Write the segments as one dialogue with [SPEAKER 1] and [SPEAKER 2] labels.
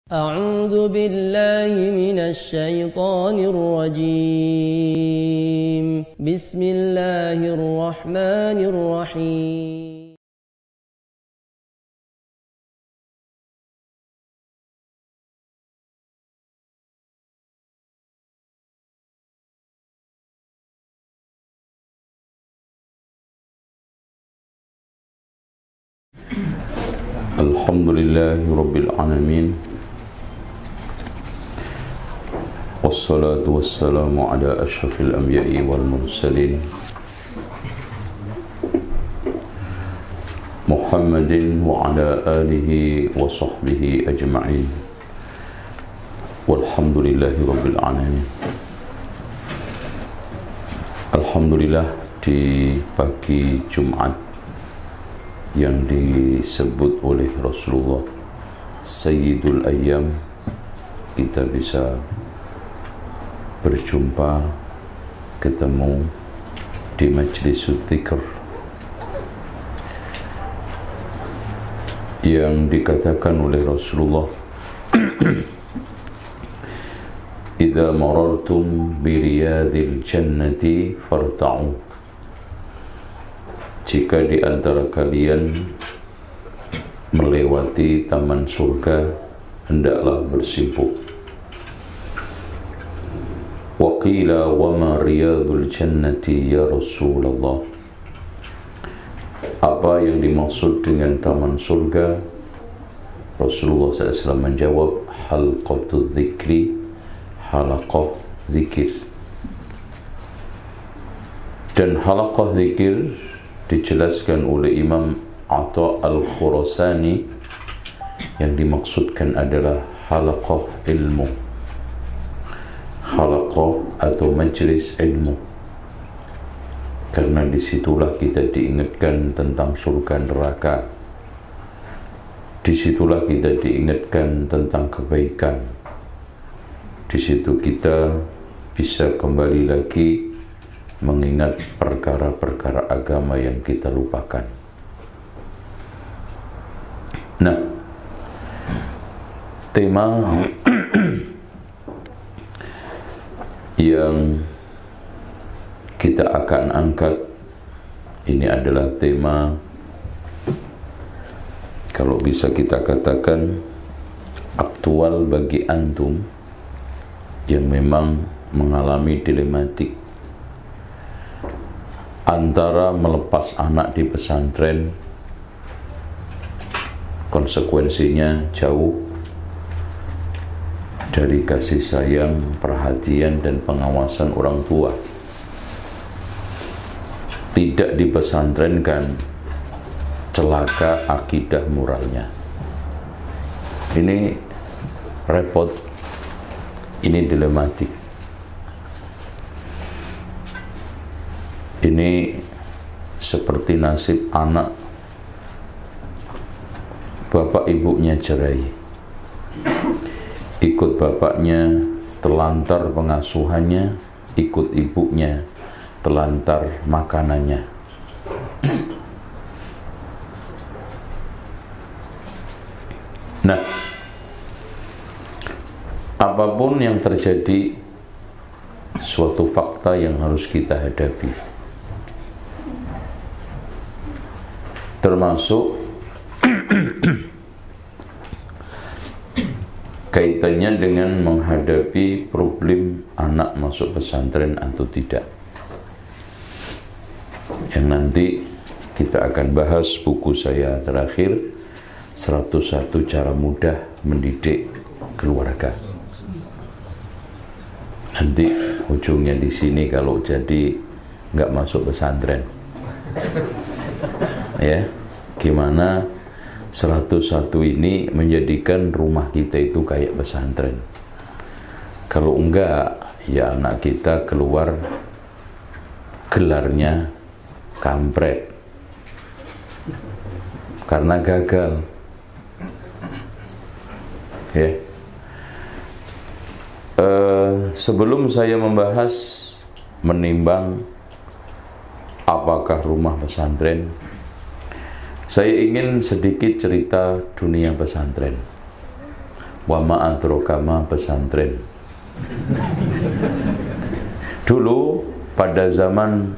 [SPEAKER 1] أعوذ بالله من الشيطان الرجيم بسم الله الرحمن الرحيم
[SPEAKER 2] Alhamdulillahi Rabbil Alamin. Wassalatu wassalamu ala ashrafil anbiya'i wal mursalin Muhammadin wa ala alihi wa sahbihi ajma'in. Walhamdulillahi Rabbil Alamin. Alhamdulillah, di pagi Jumat yang disebut oleh Rasulullah Sayyidul Ayyam, kita bisa berjumpa, ketemu di majlis dzikr yang dikatakan oleh Rasulullah, idza marartum bi riyadil jannati farta'u, jika di antara kalian melewati taman surga, hendaklah bersimpuh. Wa qila wa ma riyadul jannati ya Rasulullah, apa yang dimaksud dengan taman surga? Rasulullah SAW menjawab, halqatul dzikri, halaqah zikir. Dan halaqah zikir dijelaskan oleh Imam Atha Al-Khurasani, yang dimaksudkan adalah halaqah ilmu, halaqah atau majlis ilmu, karena disitulah kita diingatkan tentang surga neraka, disitulah kita diingatkan tentang kebaikan, disitu kita bisa kembali lagi mengingat perkara-perkara agama yang kita lupakan. Nah, tema yang kita akan angkat ini adalah tema, kalau bisa kita katakan, aktual bagi antum yang memang mengalami dilematik antara melepas anak di pesantren, konsekuensinya jauh dari kasih sayang, perhatian, dan pengawasan orang tua. Tidak dipesantrenkan, celaka akidah moralnya. Ini repot, ini dilematik. Ini seperti nasib anak bapak ibunya cerai, ikut bapaknya telantar pengasuhannya, ikut ibunya telantar makanannya. Nah, apapun yang terjadi, suatu fakta yang harus kita hadapi, termasuk kaitannya dengan menghadapi problem anak masuk pesantren atau tidak, yang nanti kita akan bahas buku saya terakhir, 101 cara mudah mendidik keluarga. Nanti ujungnya di sini kalau jadi nggak masuk pesantren, ya, gimana 101 ini menjadikan rumah kita itu kayak pesantren. Kalau enggak, ya anak kita keluar gelarnya kampret karena gagal, ya. Sebelum saya membahas menimbang apakah rumah pesantren, saya ingin sedikit cerita dunia pesantren. Wa ma adraka ma pesantren. Dulu pada zaman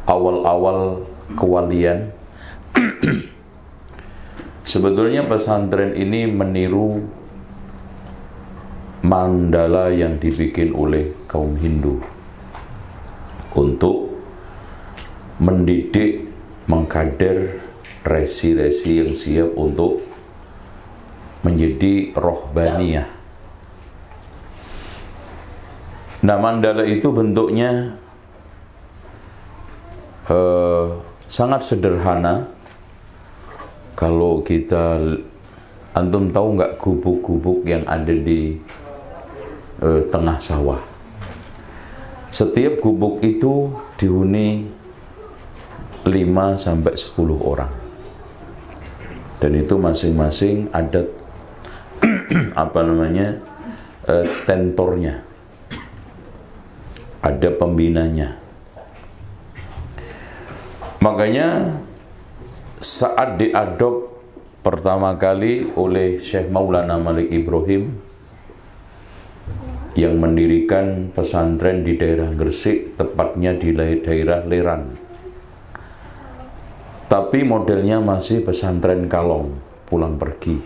[SPEAKER 2] awal-awal kewalian sebetulnya pesantren ini meniru mandala yang dibikin oleh kaum Hindu untuk mendidik, mengkader resi-resi yang siap untuk menjadi rohbaniyah. Nah, mandala itu bentuknya sangat sederhana. Kalau kita, antum tahu nggak gubuk-gubuk yang ada di tengah sawah? Setiap gubuk itu dihuni 5-10 orang. Dan itu masing-masing ada tentornya, ada pembinanya. Makanya saat diadop pertama kali oleh Syekh Maulana Malik Ibrahim yang mendirikan pesantren di daerah Gresik, tepatnya di daerah Leran, tapi modelnya masih pesantren kalong, pulang pergi.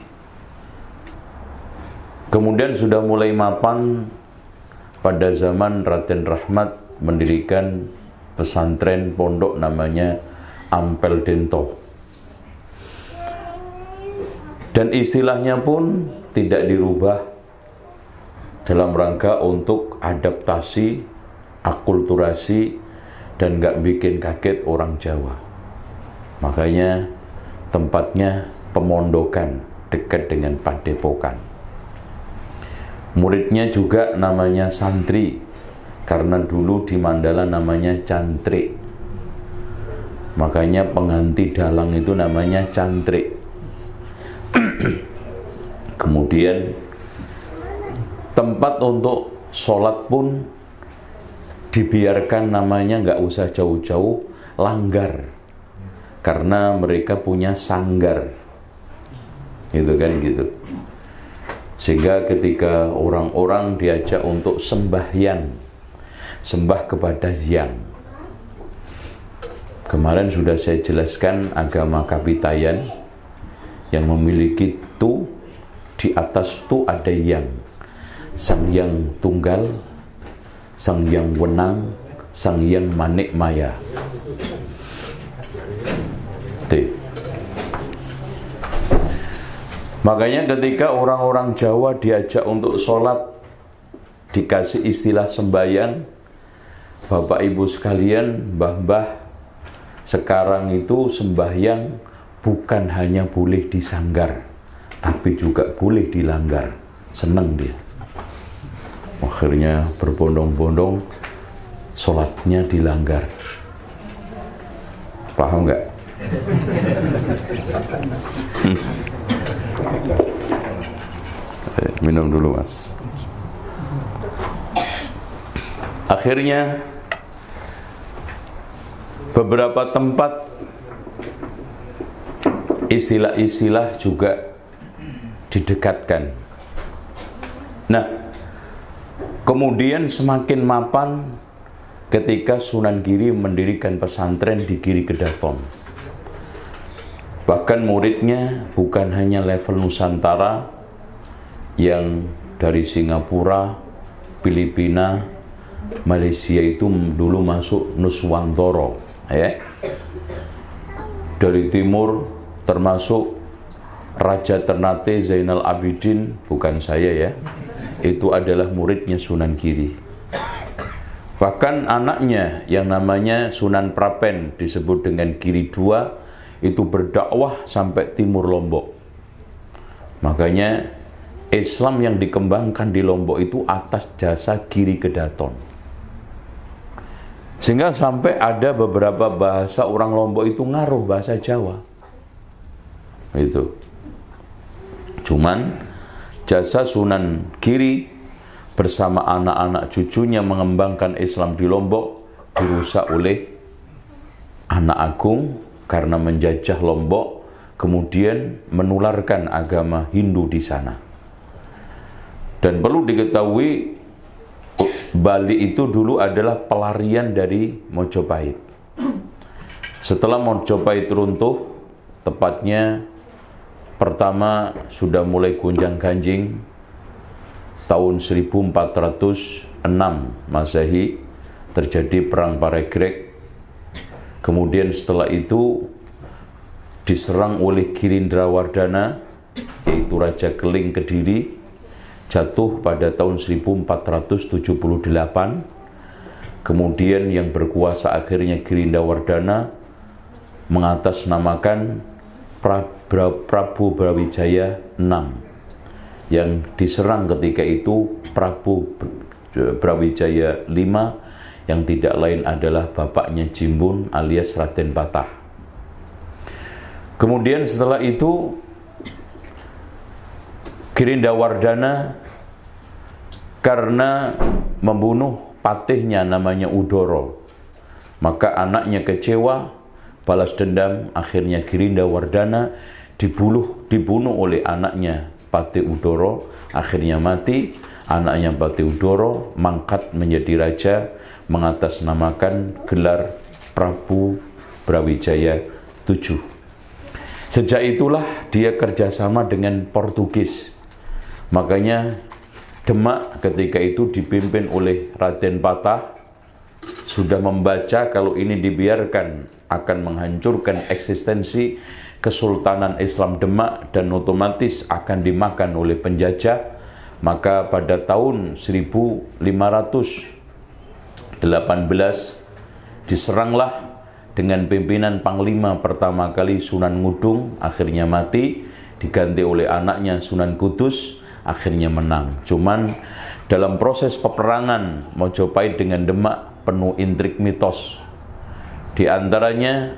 [SPEAKER 2] Kemudian sudah mulai mapan pada zaman Raden Rahmat mendirikan pesantren pondok namanya Ampel Dento. Dan istilahnya pun tidak dirubah dalam rangka untuk adaptasi, akulturasi, dan gak bikin kaget orang Jawa. Makanya tempatnya pemondokan dekat dengan Padepokan. Muridnya juga namanya santri, karena dulu di Mandala namanya cantrik. Makanya pengganti dalang itu namanya cantrik. Kemudian tempat untuk sholat pun dibiarkan namanya nggak usah jauh-jauh, langgar, karena mereka punya sanggar, gitu kan gitu. Sehingga ketika orang-orang diajak untuk sembahyang, sembah kepada Hyang. Kemarin sudah saya jelaskan agama Kapitayan yang memiliki tu, di atas tu ada Yang. Sang Yang Tunggal, Sang Yang Wenang, Sang Yang Manik Maya. Makanya ketika orang-orang Jawa diajak untuk sholat, dikasih istilah sembahyang, Bapak Ibu sekalian, mbah-mbah, sekarang itu sembahyang bukan hanya boleh disanggar, tapi juga boleh dilanggar. Seneng dia. Akhirnya berbondong-bondong, sholatnya dilanggar. Paham nggak? Minum dulu, Mas. Akhirnya beberapa tempat istilah-istilah juga didekatkan. Nah, kemudian semakin mapan ketika Sunan Giri mendirikan pesantren di Giri Kedaton. Bahkan muridnya bukan hanya level Nusantara yang dari Singapura, Filipina, Malaysia itu dulu masuk Nuswantoro, ya. Dari timur termasuk Raja Ternate Zainal Abidin, bukan saya ya, itu adalah muridnya Sunan Giri. Bahkan anaknya yang namanya Sunan Prapen disebut dengan Giri II itu berdakwah sampai timur Lombok. Makanya Islam yang dikembangkan di Lombok itu atas jasa Giri Kedaton. Sehingga sampai ada beberapa bahasa orang Lombok itu ngaruh bahasa Jawa. Itu. Cuman jasa Sunan Giri bersama anak-anak cucunya mengembangkan Islam di Lombok dirusak oleh anak agung karena menjajah Lombok, kemudian menularkan agama Hindu di sana. Dan perlu diketahui, Bali itu dulu adalah pelarian dari Mojopahit. Setelah Mojopahit runtuh, tepatnya pertama sudah mulai gonjang-ganjing tahun 1406 Masehi, terjadi perang Paregreg. Kemudian setelah itu diserang oleh Girindrawardhana, yaitu Raja Keling Kediri, jatuh pada tahun 1478. Kemudian yang berkuasa akhirnya Girindrawardhana mengatasnamakan Prabu Brawijaya VI. Yang diserang ketika itu Prabu Brawijaya V, yang tidak lain adalah bapaknya Jimbun alias Raden Patah. Kemudian setelah itu Girindrawardhana karena membunuh patihnya namanya Udoro, maka anaknya kecewa, balas dendam, akhirnya Girindrawardhana dibunuh oleh anaknya Patih Udoro, akhirnya mati. Anaknya Patih Udoro mangkat menjadi raja, mengatasnamakan gelar Prabu Brawijaya VII. Sejak itulah dia kerjasama dengan Portugis. Makanya Demak ketika itu dipimpin oleh Raden Patah sudah membaca kalau ini dibiarkan akan menghancurkan eksistensi Kesultanan Islam Demak dan otomatis akan dimakan oleh penjajah. Maka pada tahun 1518 diseranglah dengan pimpinan Panglima pertama kali Sunan Ngudung, akhirnya mati, diganti oleh anaknya Sunan Kudus, akhirnya menang. Cuman dalam proses peperangan Mojopahit dengan Demak penuh intrik mitos. Di antaranya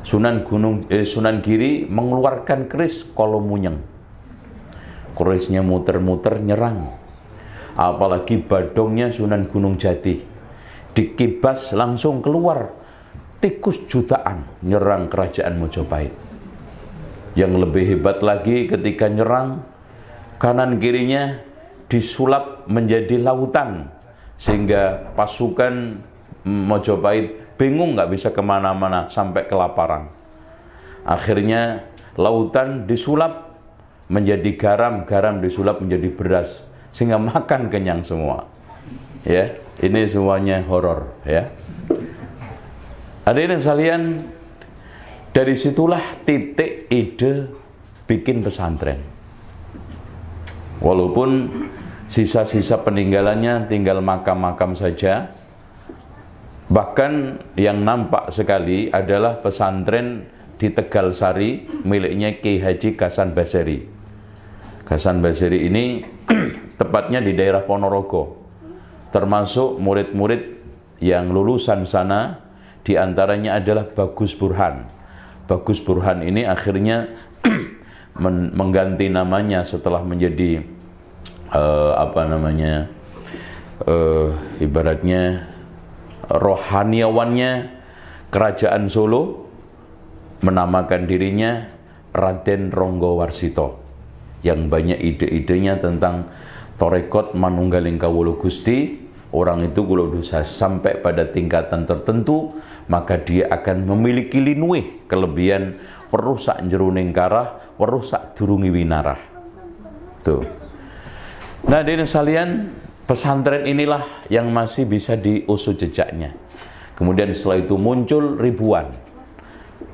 [SPEAKER 2] Sunan Giri mengeluarkan keris Kolomunyeng. Kerisnya muter-muter nyerang. Apalagi badongnya Sunan Gunung Jati. Dikibas langsung keluar tikus jutaan nyerang kerajaan Mojopahit. Yang lebih hebat lagi ketika nyerang, kanan kirinya disulap menjadi lautan, sehingga pasukan Mojopahit bingung nggak bisa kemana-mana sampai kelaparan. Akhirnya lautan disulap menjadi garam, garam disulap menjadi beras, sehingga makan kenyang semua. Ya, ini semuanya horor. Ya, hadirin sekalian, dari situlah titik ide bikin pesantren. Walaupun sisa-sisa peninggalannya tinggal makam-makam saja, bahkan yang nampak sekali adalah pesantren di Tegal Sari miliknya Ki Haji Gasan Baseri. Gasan Baseri ini tepatnya di daerah Ponorogo, termasuk murid-murid yang lulusan sana, diantaranya adalah Bagus Burhan. Bagus Burhan ini akhirnya mengganti namanya setelah menjadi ibaratnya rohaniawannya kerajaan Solo, menamakan dirinya Raden Ronggo Warsito, yang banyak ide-idenya tentang Torekot Manunggaling Kawula Gusti. Orang itu kalau sudah sampai pada tingkatan tertentu, maka dia akan memiliki linuih kelebihan weruh sak jeruning karah, weruh sak durungi winarah. Tuh. Nah, hadirin sekalian, pesantren inilah yang masih bisa diusut jejaknya. Kemudian setelah itu muncul ribuan,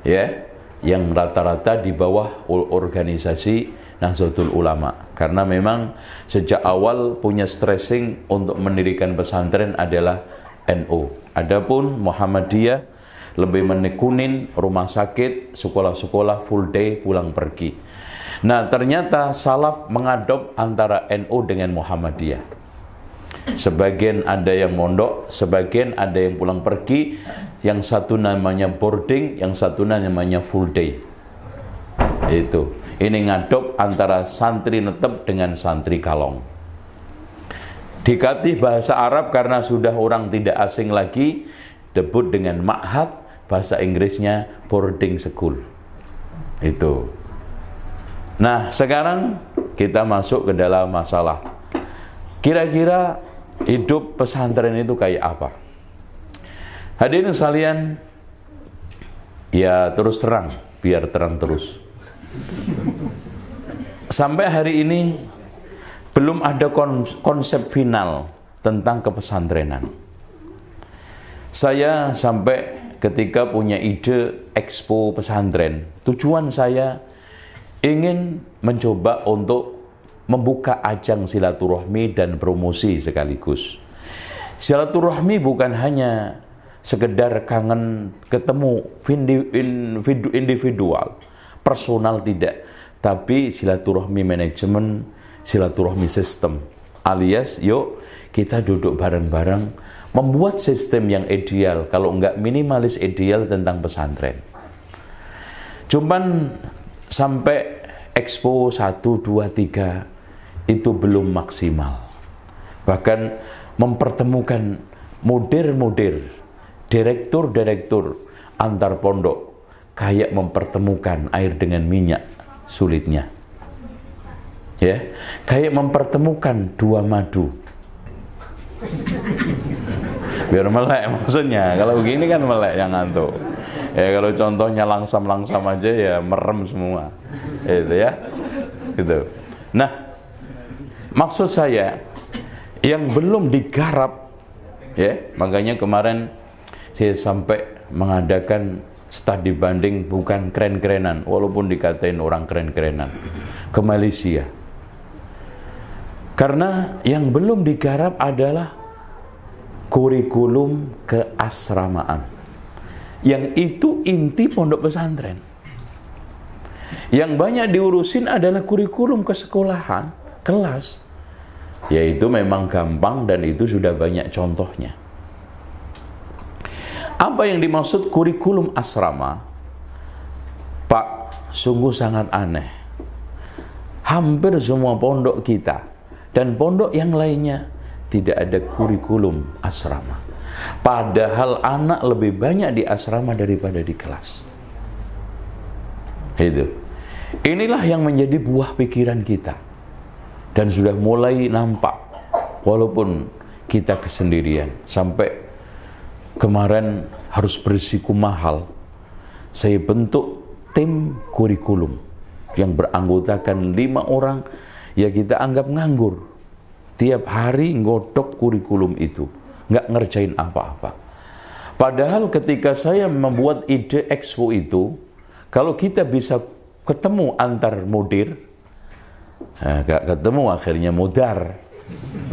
[SPEAKER 2] ya, yang rata-rata di bawah organisasi Nahdlatul Ulama. Karena memang sejak awal punya stressing untuk mendirikan pesantren adalah NU. Adapun Muhammadiyah lebih menekunin rumah sakit, sekolah-sekolah full day pulang pergi. Nah, ternyata salaf mengadop antara NU dengan Muhammadiyah. Sebagian ada yang mondok, sebagian ada yang pulang pergi. Yang satu namanya boarding, yang satu namanya full day. Itu. Ini ngadop antara santri netep dengan santri kalong. Dikati bahasa Arab karena sudah orang tidak asing lagi, debut dengan ma'had, bahasa Inggrisnya boarding school. Itu. Nah, sekarang kita masuk ke dalam masalah. Kira-kira hidup pesantren itu kayak apa? Hadirin sekalian, ya terus terang, biar terang terus. Sampai hari ini belum ada konsep final tentang kepesantrenan. Saya sampai ketika punya ide expo pesantren, tujuan saya ingin mencoba untuk membuka ajang silaturahmi dan promosi sekaligus. Silaturahmi bukan hanya sekedar kangen ketemu individual, personal tidak, tapi silaturahmi manajemen, silaturahmi sistem, alias yuk kita duduk bareng-bareng membuat sistem yang ideal, kalau enggak minimalis ideal tentang pesantren. Cuman sampai Expo 1, 2, 3 itu belum maksimal. Bahkan mempertemukan model-model direktur-direktur antar pondok kayak mempertemukan air dengan minyak sulitnya. Ya, kayak mempertemukan dua madu. Biar melek maksudnya. Kalau begini kan melek yang ngantuk. Ya kalau contohnya langsam-langsam aja ya merem semua. Itu ya. Gitu. Nah, maksud saya yang belum digarap ya, makanya kemarin saya sampai mengadakan studi banding bukan keren-kerenan, walaupun dikatain orang keren-kerenan, ke Malaysia. Karena yang belum digarap adalah kurikulum keasramaan. Yang itu inti pondok pesantren. Yang banyak diurusin adalah kurikulum kesekolahan, kelas. Yaitu memang gampang dan itu sudah banyak contohnya. Apa yang dimaksud kurikulum asrama? Pak, sungguh sangat aneh. Hampir semua pondok kita dan pondok yang lainnya tidak ada kurikulum asrama. Padahal anak lebih banyak di asrama daripada di kelas. Itu. Inilah yang menjadi buah pikiran kita. Dan sudah mulai nampak, walaupun kita kesendirian. Sampai kemarin harus berisiko mahal. Saya bentuk tim kurikulum yang beranggotakan 5 orang, ya kita anggap nganggur. Tiap hari ngodok kurikulum itu, nggak ngerjain apa-apa. Padahal ketika saya membuat ide expo itu, kalau kita bisa ketemu antar mudir, nggak ketemu akhirnya mudar,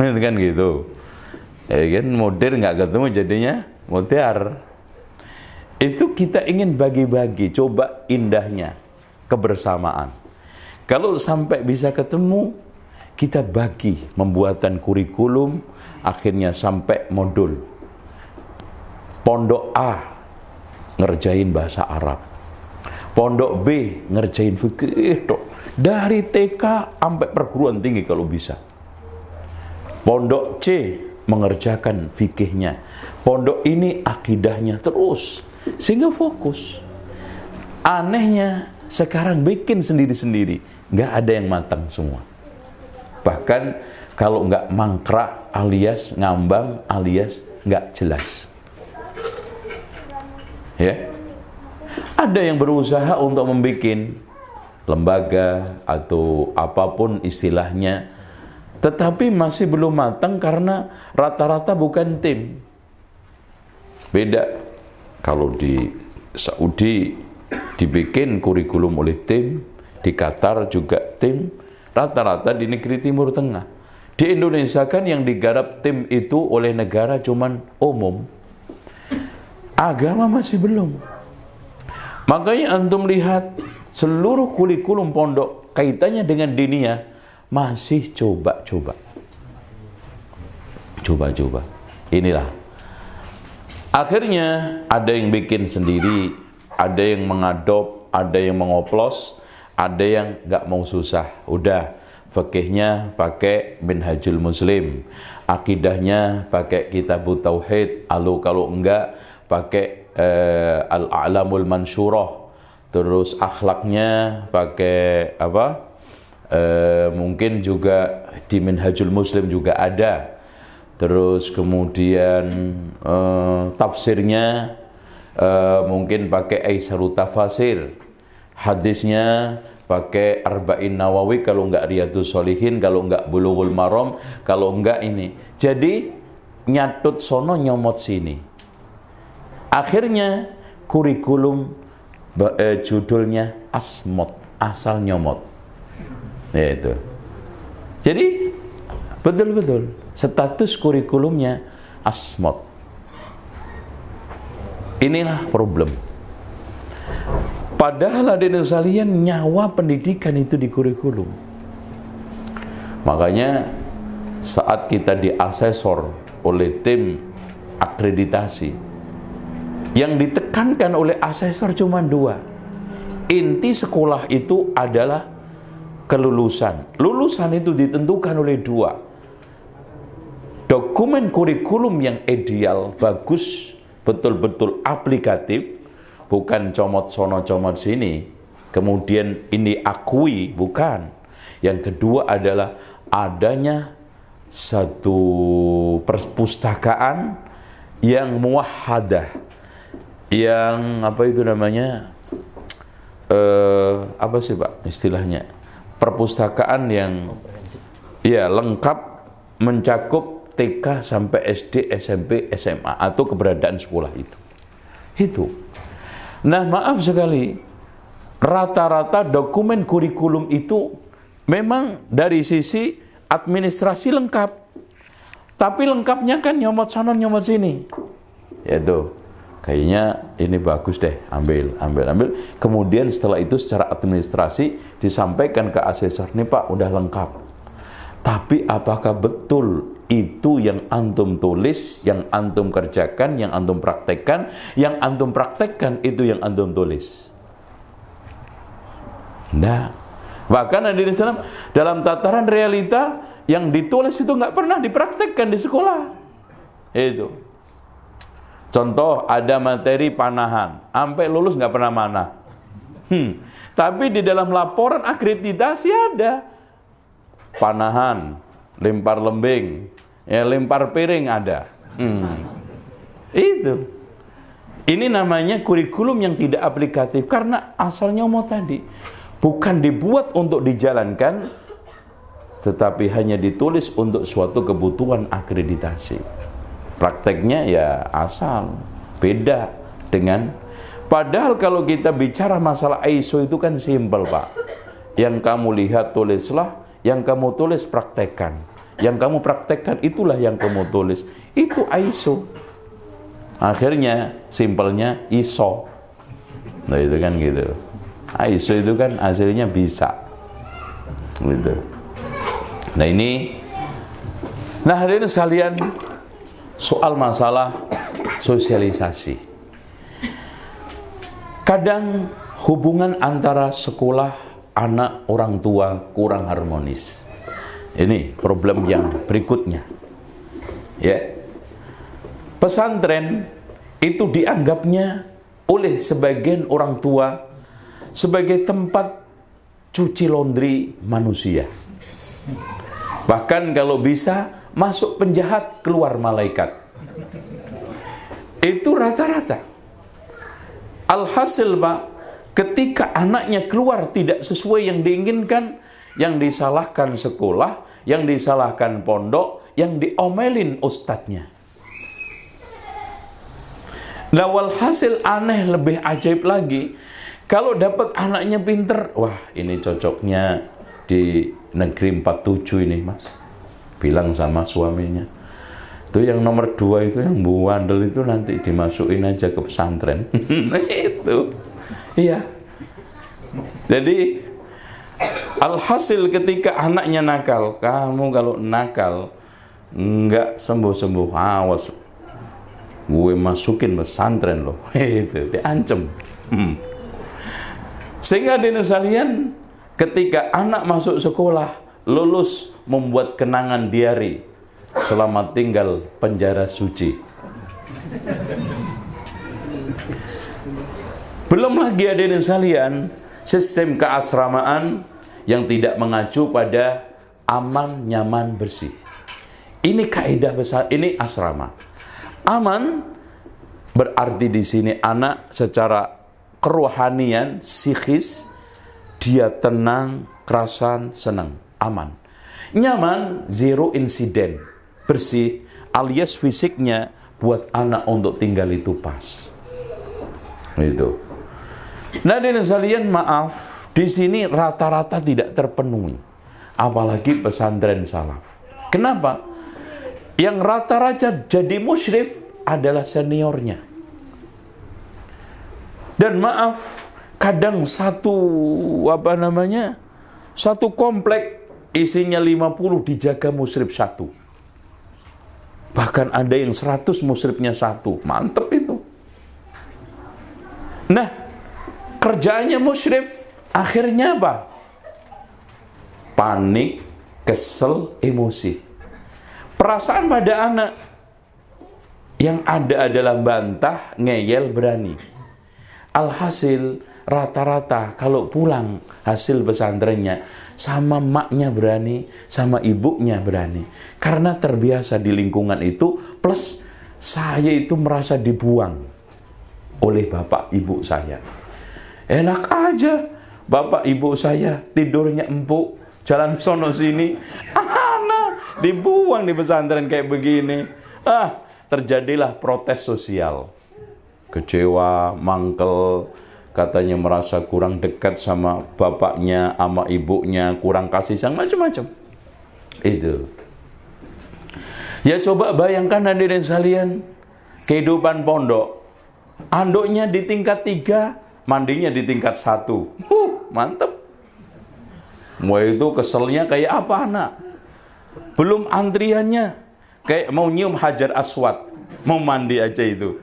[SPEAKER 2] kan gitu. Ya kan, mudir nggak ketemu jadinya mudar. Itu kita ingin bagi-bagi, coba indahnya kebersamaan. Kalau sampai bisa ketemu, kita bagi pembuatan kurikulum, akhirnya sampai modul. Pondok A ngerjain bahasa Arab, pondok B ngerjain fikih, dari TK sampai perguruan tinggi kalau bisa. Pondok C mengerjakan fikihnya, pondok ini akidahnya terus, sehingga fokus. Anehnya sekarang bikin sendiri-sendiri, nggak ada yang matang semua. Bahkan kalau nggak mangkrak alias ngambang alias nggak jelas. Ya, ada yang berusaha untuk membuat lembaga atau apapun istilahnya, tetapi masih belum matang karena rata-rata bukan tim. Beda kalau di Saudi dibikin kurikulum oleh tim, di Qatar juga tim. Rata-rata di negeri Timur Tengah. Di Indonesia kan yang digarap tim itu oleh negara cuman umum. Agama masih belum. Makanya antum lihat seluruh kurikulum pondok kaitannya dengan diniyah masih coba-coba. Coba-coba. Inilah. Akhirnya ada yang bikin sendiri, ada yang mengadop, ada yang mengoplos, ada yang nggak mau susah, udah fikihnya pakai Minhajul Muslim, akidahnya pakai Kitabut Tauhid, lalu kalau enggak pakai Al-A'lamul Mansyurah, terus akhlaknya pakai apa? Mungkin juga di Minhajul Muslim juga ada. Terus kemudian tafsirnya mungkin pakai Aisarut Tafasir, hadisnya pakai Arba'in Nawawi, kalau enggak Riyadhus Shalihin, kalau enggak Bulughul Maram, kalau enggak ini. Jadi nyatut sono nyomot sini. Akhirnya kurikulum judulnya asmot, asal nyomot. Ya itu. Jadi betul-betul status kurikulumnya asmot. Inilah problem. Padahal hadirin sekalian, nyawa pendidikan itu di kurikulum. Makanya saat kita diasesor oleh tim akreditasi, yang ditekankan oleh asesor cuma 2. Inti sekolah itu adalah kelulusan. Lulusan itu ditentukan oleh 2. Dokumen kurikulum yang ideal, bagus, betul-betul aplikatif, bukan comot sono comot sini, kemudian ini akui, bukan. Yang kedua adalah adanya satu perpustakaan yang muwahhadah, yang apa itu namanya, apa sih Pak istilahnya, perpustakaan yang ya lengkap, mencakup TK sampai SD, SMP, SMA, atau keberadaan sekolah itu. Nah, maaf sekali, rata-rata dokumen kurikulum itu memang dari sisi administrasi lengkap, tapi lengkapnya kan nyomot sana nyomot sini. Yaitu kayaknya ini bagus deh, ambil. Kemudian setelah itu secara administrasi disampaikan ke asesor, nih Pak udah lengkap. Tapi apakah betul itu yang antum tulis, yang antum kerjakan, yang antum praktekkan, yang antum praktekkan itu yang antum tulis? Nah, bahkan hadirin salam, dalam tataran realita yang ditulis itu nggak pernah dipraktekkan di sekolah. Itu. Contoh, ada materi panahan, sampai lulus nggak pernah manah. Tapi di dalam laporan akreditasi ada panahan, lempar lembing, ya lempar piring ada. Itu. Ini namanya kurikulum yang tidak aplikatif karena asalnya mau tadi bukan dibuat untuk dijalankan, tetapi hanya ditulis untuk suatu kebutuhan akreditasi. Prakteknya ya asal, beda dengan. Padahal kalau kita bicara masalah ISO itu kan simpel Pak. Yang kamu lihat tulislah, yang kamu tulis praktekkan. Yang kamu praktekkan itulah yang kamu tulis. Itu ISO. Akhirnya simpelnya ISO. Nah itu kan gitu. ISO itu kan hasilnya bisa. Gitu. Nah ini, nah hadirin sekalian, soal masalah sosialisasi. Kadang hubungan antara sekolah, anak, orang tua kurang harmonis. Ini problem yang berikutnya. Ya. Pesantren itu dianggapnya oleh sebagian orang tua sebagai tempat cuci laundry manusia. Bahkan kalau bisa masuk penjahat, keluar malaikat. Itu rata-rata. Alhasil Pak, ketika anaknya keluar tidak sesuai yang diinginkan, yang disalahkan sekolah, yang disalahkan pondok, yang diomelin ustadznya. Nah walhasil aneh, lebih ajaib lagi, kalau dapat anaknya pinter, wah ini cocoknya di negeri 47 ini Mas. Bilang sama suaminya, itu yang nomor 2 itu yang buandel itu nanti dimasukin aja ke pesantren. Itu iya. Jadi alhasil ketika anaknya nakal, kamu kalau nakal nggak sembuh-sembuh, awas gue masukin pesantren loh. Itu diancam. Sehingga di sekalian, ketika anak masuk sekolah, lulus, membuat kenangan diari, selamat tinggal penjara suci. Belum lagi hadirin sekalian, sistem keasramaan yang tidak mengacu pada aman, nyaman, bersih. Ini kaidah besar, ini asrama. Aman berarti di sini anak secara kerohanian, psikis, dia tenang, kerasan, senang, aman. Nyaman, zero insiden, bersih, alias fisiknya buat anak untuk tinggal itu pas. Itu. Nah, dengan sekalian, maaf, di sini rata-rata tidak terpenuhi, apalagi pesantren salaf. Kenapa? Yang rata-rata jadi musyrif adalah seniornya. Dan maaf, kadang satu komplek isinya 50 dijaga musyrif satu. Bahkan ada yang 100 musyrifnya satu. Mantep itu. Nah, kerjaannya musyrif akhirnya apa? Panik, kesel, emosi. Perasaan pada anak yang ada adalah bantah, ngeyel, berani. Alhasil rata-rata kalau pulang hasil pesantrennya sama maknya berani, sama ibunya berani. Karena terbiasa di lingkungan itu, plus saya itu merasa dibuang oleh bapak ibu saya. Enak aja bapak ibu saya tidurnya empuk, jalan sono sini, anak dibuang di pesantren kayak begini. Terjadilah protes sosial. Kecewa, mangkel, katanya merasa kurang dekat sama bapaknya, sama ibunya, kurang kasih sayang, macam-macam. Itu. Ya coba bayangkan hadirin sekalian, kehidupan pondok. Anduknya di tingkat 3, mandinya di tingkat 1. Mantep. Wah, itu keselnya kayak apa anak? Belum antriannya, kayak mau nyium Hajar Aswad, mau mandi aja itu.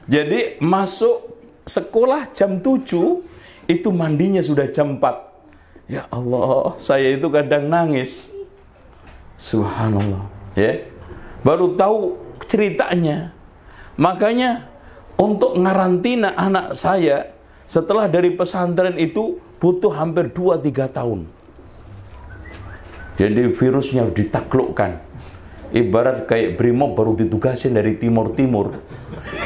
[SPEAKER 2] Jadi masuk sekolah jam 7, itu mandinya sudah jam 4. Ya Allah, saya itu kadang nangis. Subhanallah. Ya, baru tahu ceritanya. Makanya untuk ngarantina anak saya setelah dari pesantren itu butuh hampir 2-3 tahun. Jadi virusnya ditaklukkan. Ibarat kayak brimob baru ditugasin dari timur-timur.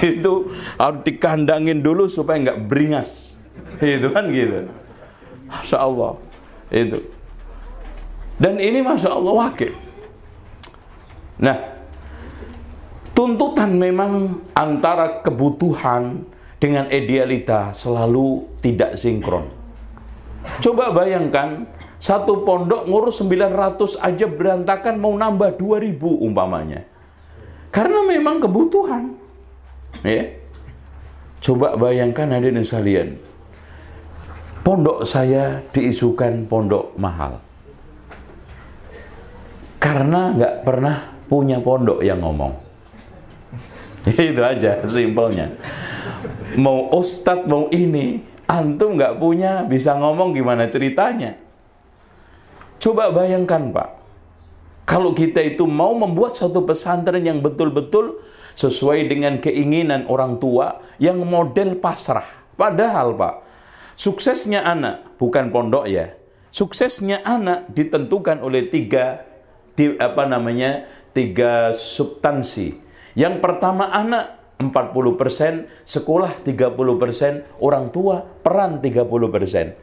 [SPEAKER 2] Itu harus dikandangin dulu supaya nggak beringas. Itu kan gitu. Masya Allah. Itu. Dan ini Masya Allah wakil. Nah, tuntutan memang antara kebutuhan dengan idealita selalu tidak sinkron. Coba bayangkan, satu pondok ngurus 900 aja berantakan, mau nambah 2000 umpamanya. Karena memang kebutuhan. Ya. Coba bayangkan hadirin sekalian, pondok saya diisukan pondok mahal. Karena nggak pernah punya pondok yang ngomong. Itu aja simpelnya. Mau ustadz mau ini, antum nggak punya bisa ngomong gimana ceritanya? Coba bayangkan Pak, kalau kita itu mau membuat satu pesantren yang betul-betul sesuai dengan keinginan orang tua, yang model pasrah. Padahal Pak, suksesnya anak, bukan pondok ya, suksesnya anak ditentukan oleh tiga substansi. Yang pertama anak 40%, sekolah 30%, orang tua peran 30%.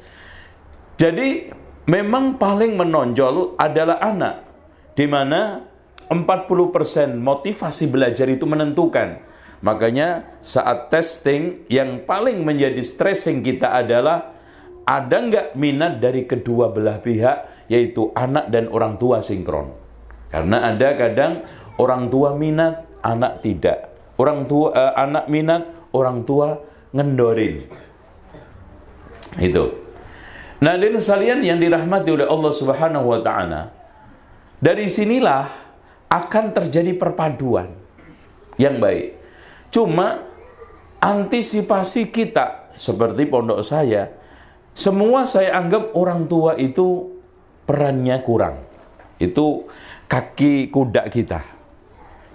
[SPEAKER 2] Jadi memang paling menonjol adalah anak, di mana 40% motivasi belajar itu menentukan. Makanya saat testing yang paling menjadi stressing kita adalah ada nggak minat dari kedua belah pihak, yaitu anak dan orang tua sinkron. Karena ada kadang orang tua minat, anak tidak. Anak minat, orang tua ngendorin. Itu. Nah, hadirin sekalian yang dirahmati oleh Allah Subhanahu wa taala, dari sinilah akan terjadi perpaduan yang baik. Cuma antisipasi kita seperti pondok saya, semua saya anggap orang tua itu perannya kurang. Itu kaki kuda kita.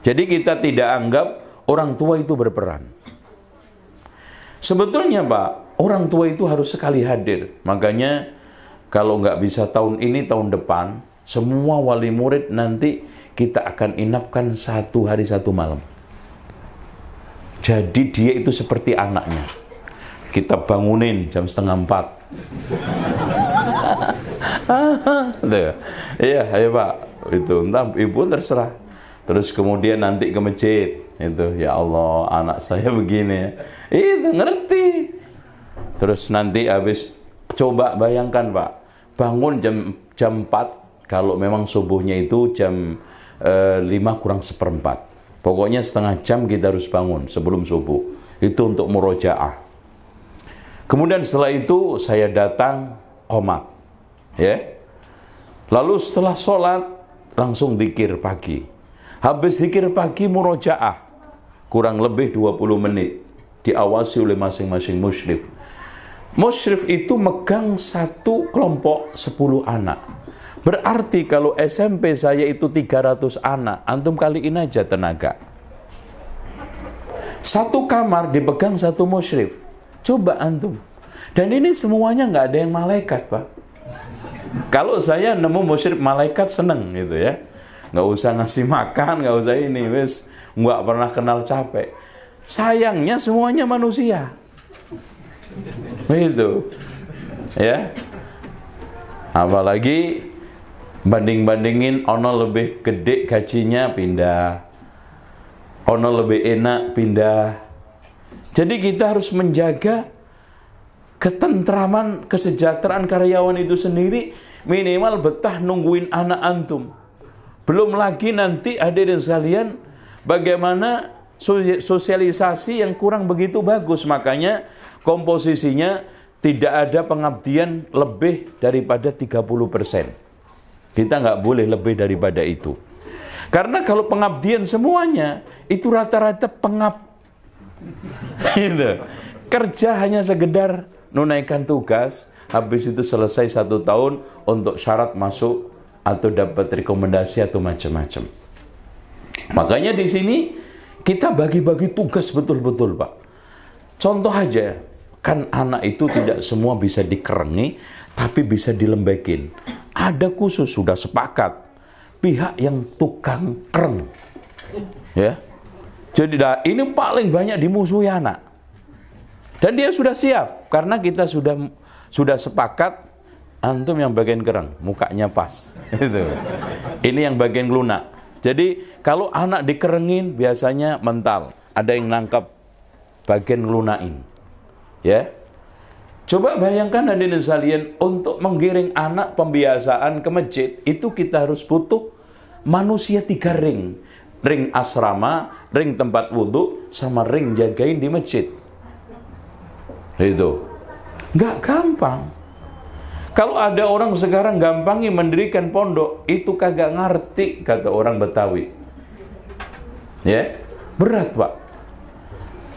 [SPEAKER 2] Jadi kita tidak anggap orang tua itu berperan. Sebetulnya Pak, orang tua itu harus sekali hadir. Makanya kalau nggak bisa tahun ini, tahun depan, semua wali murid nanti kita akan inapkan 1 hari 1 malam. Jadi dia itu seperti anaknya. Kita bangunin jam 3:30. Iya, ayo Pak. Itu entah ibu terserah. Terus kemudian nanti ke masjid. Itu, ya Allah, anak saya begini. Itu ngerti. Terus nanti habis, coba bayangkan Pak, bangun jam 4, kalau memang subuhnya itu jam 5:45. Pokoknya setengah jam kita harus bangun sebelum subuh. Itu untuk murojaah. Kemudian setelah itu saya datang qomat. Ya. Lalu setelah sholat langsung dzikir pagi. Habis dzikir pagi murojaah. Kurang lebih 20 menit. Diawasi oleh masing-masing musyrif. Musyrif itu megang satu kelompok 10 anak. Berarti kalau SMP saya itu 300 anak, antum kaliin aja tenaga. Satu kamar dipegang satu musyrif. Coba antum. Dan ini semuanya nggak ada yang malaikat, Pak. Kalau saya nemu musyrif malaikat seneng gitu ya. Nggak usah ngasih makan, nggak usah ini, wis nggak pernah kenal capek. Sayangnya semuanya manusia. Begitu. Ya. Apalagi banding-bandingin ono lebih gede gajinya pindah. Ono lebih enak pindah. Jadi kita harus menjaga ketentraman, kesejahteraan karyawan itu sendiri, minimal betah nungguin anak antum. Belum lagi nanti hadirin sekalian, bagaimana sosialisasi yang kurang begitu bagus. Makanya komposisinya tidak ada pengabdian lebih daripada 30%. Kita nggak boleh lebih daripada itu. Karena kalau pengabdian semuanya, itu rata-rata gitu. Kerja hanya sekedar nunaikan tugas, habis itu selesai 1 tahun untuk syarat masuk atau dapat rekomendasi atau macam-macam. Makanya di sini kita bagi-bagi tugas betul-betul, Pak. Contoh aja, kan anak itu tidak semua bisa dikerengi, tapi bisa dilembekin. Ada khusus, sudah sepakat, pihak yang tukang kereng. Ya. Jadi ini paling banyak dimusuhi anak. Dan dia sudah siap, karena kita sudah sepakat, antum yang bagian kereng, mukanya pas. Itu. Ini yang bagian lunak. Jadi kalau anak dikerengin biasanya mental, ada yang nangkap bagian lunain. Ya. Coba bayangkan hadirin sekalian, untuk menggiring anak pembiasaan ke masjid, itu kita harus butuh manusia 3 ring. Ring asrama, ring tempat wudhu, sama ring jagain di masjid. Itu. Nggak gampang. Kalau ada orang sekarang gampangi mendirikan pondok, itu kagak ngerti, kata orang Betawi. Ya, berat, Pak.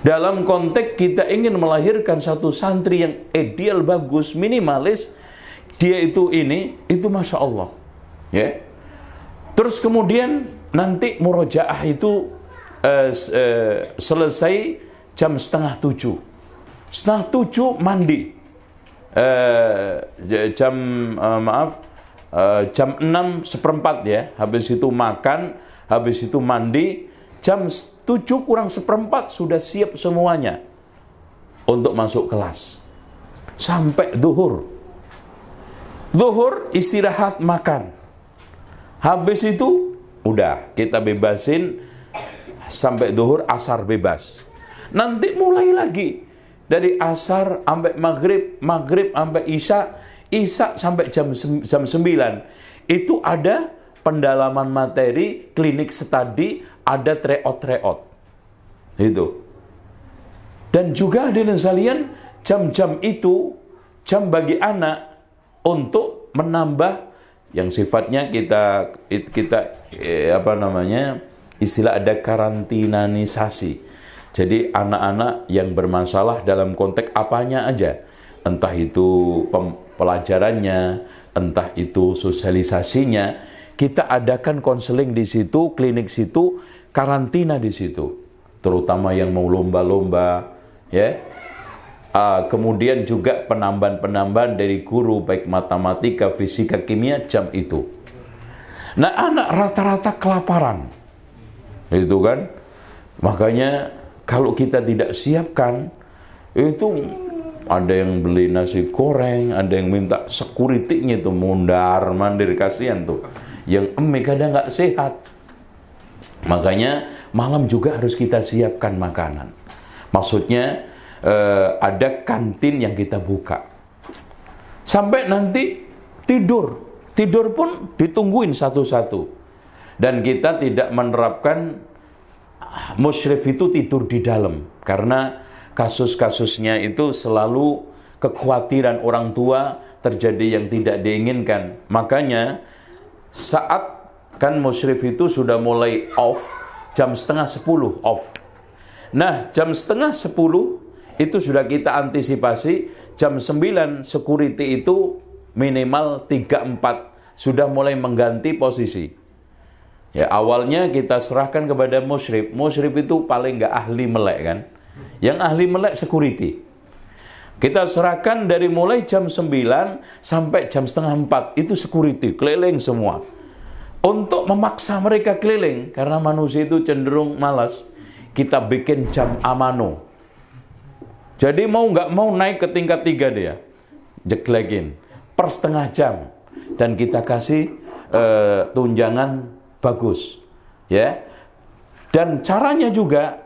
[SPEAKER 2] Dalam konteks kita ingin melahirkan satu santri yang ideal, bagus, minimalis, dia itu Masya Allah. Ya. Terus kemudian nanti murojaah itu selesai jam 6:30. 6:30 mandi. Jam 6:15 ya. Habis itu makan, habis itu mandi. Jam 7:45 sudah siap semuanya untuk masuk kelas. Sampai duhur. Duhur istirahat makan. Habis itu udah kita bebasin sampai duhur, asar bebas. Nanti mulai lagi dari asar sampai maghrib, maghrib sampai isya sampai jam 9. Itu ada pendalaman materi, klinik study, ada tryout. Itu. Dan juga hadirin sekalian, jam-jam itu jam bagi anak untuk menambah yang sifatnya kita istilah ada karantinanisasi. Jadi anak-anak yang bermasalah dalam konteks apanya aja, entah itu pelajarannya, entah itu sosialisasinya, kita adakan konseling di situ, klinik situ, karantina di situ. Terutama yang mau lomba-lomba, ya. kemudian juga penambahan-penambahan dari guru baik matematika, fisika, kimia jam itu. Nah, anak rata-rata kelaparan, itu kan. Makanya kalau kita tidak siapkan, itu ada yang beli nasi goreng, ada yang minta security-nya itu mundar mandir, kasihan tuh. Yang kadang nggak sehat. Makanya malam juga harus kita siapkan makanan. Maksudnya ada kantin yang kita buka. Sampai nanti tidur pun ditungguin satu-satu. Dan kita tidak menerapkan musyrif itu tidur di dalam. Karena kasus-kasusnya itu selalu kekhawatiran orang tua terjadi yang tidak diinginkan. Makanya saat kan musyrif itu sudah mulai off, jam 9:30 off. Nah, jam 9:30 itu sudah kita antisipasi, jam 9 security itu minimal 3-4 sudah mulai mengganti posisi. Ya, awalnya kita serahkan kepada musyrif. Musyrif itu paling nggak ahli melek kan. Yang ahli melek security. Kita serahkan dari mulai jam 9 sampai jam 3:30 itu security, keliling semua. Untuk memaksa mereka keliling, karena manusia itu cenderung malas, kita bikin jam amano. Jadi mau nggak mau naik ke tingkat 3 dia, jeglekin per setengah jam, dan kita kasih tunjangan bagus, ya. Dan caranya juga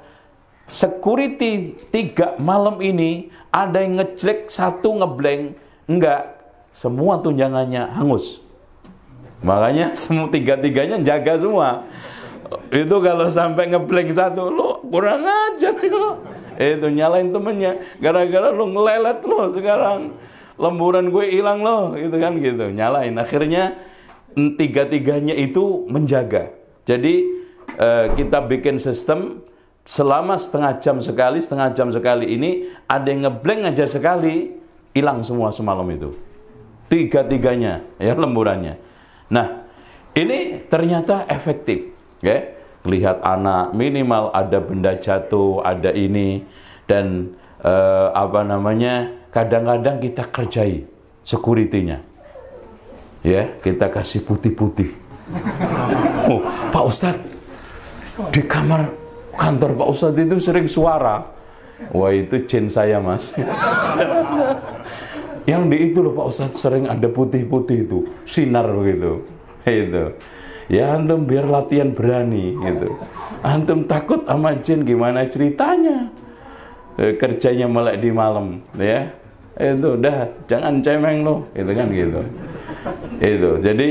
[SPEAKER 2] security 3 malam ini ada yang ngejlek, 1 ngeblank, enggak, semua tunjangannya hangus. Makanya semua 3-3-nya jaga semua. Itu kalau sampai ngeblank 1, lu kurang ajar lo. Itu nyalain temennya, gara-gara lu ngelelet lo sekarang, lemburan gue hilang lo, gitu kan gitu, nyalain. Akhirnya 3-3-nya itu menjaga. Jadi kita bikin sistem selama setengah jam sekali ini ada yang ngeblank aja sekali, hilang semua semalam itu. 3-3-nya ya lemburannya. Nah, ini ternyata efektif, ya. Lihat anak minimal ada benda jatuh, ada ini, dan kadang-kadang kita kerjai security-nya, ya, kita kasih putih-putih. Oh, Pak Ustadz, di kamar kantor Pak Ustadz itu sering suara. Wah, itu jin saya, Mas. Yang di itu loh Pak Ustadz, sering ada putih-putih itu, sinar begitu. Itu. Ya antum biar latihan berani gitu. Antum takut sama jin, gimana ceritanya? Kerjanya melek di malam, ya. Itu udah jangan cemeng loh, itu kan gitu. Itu. Jadi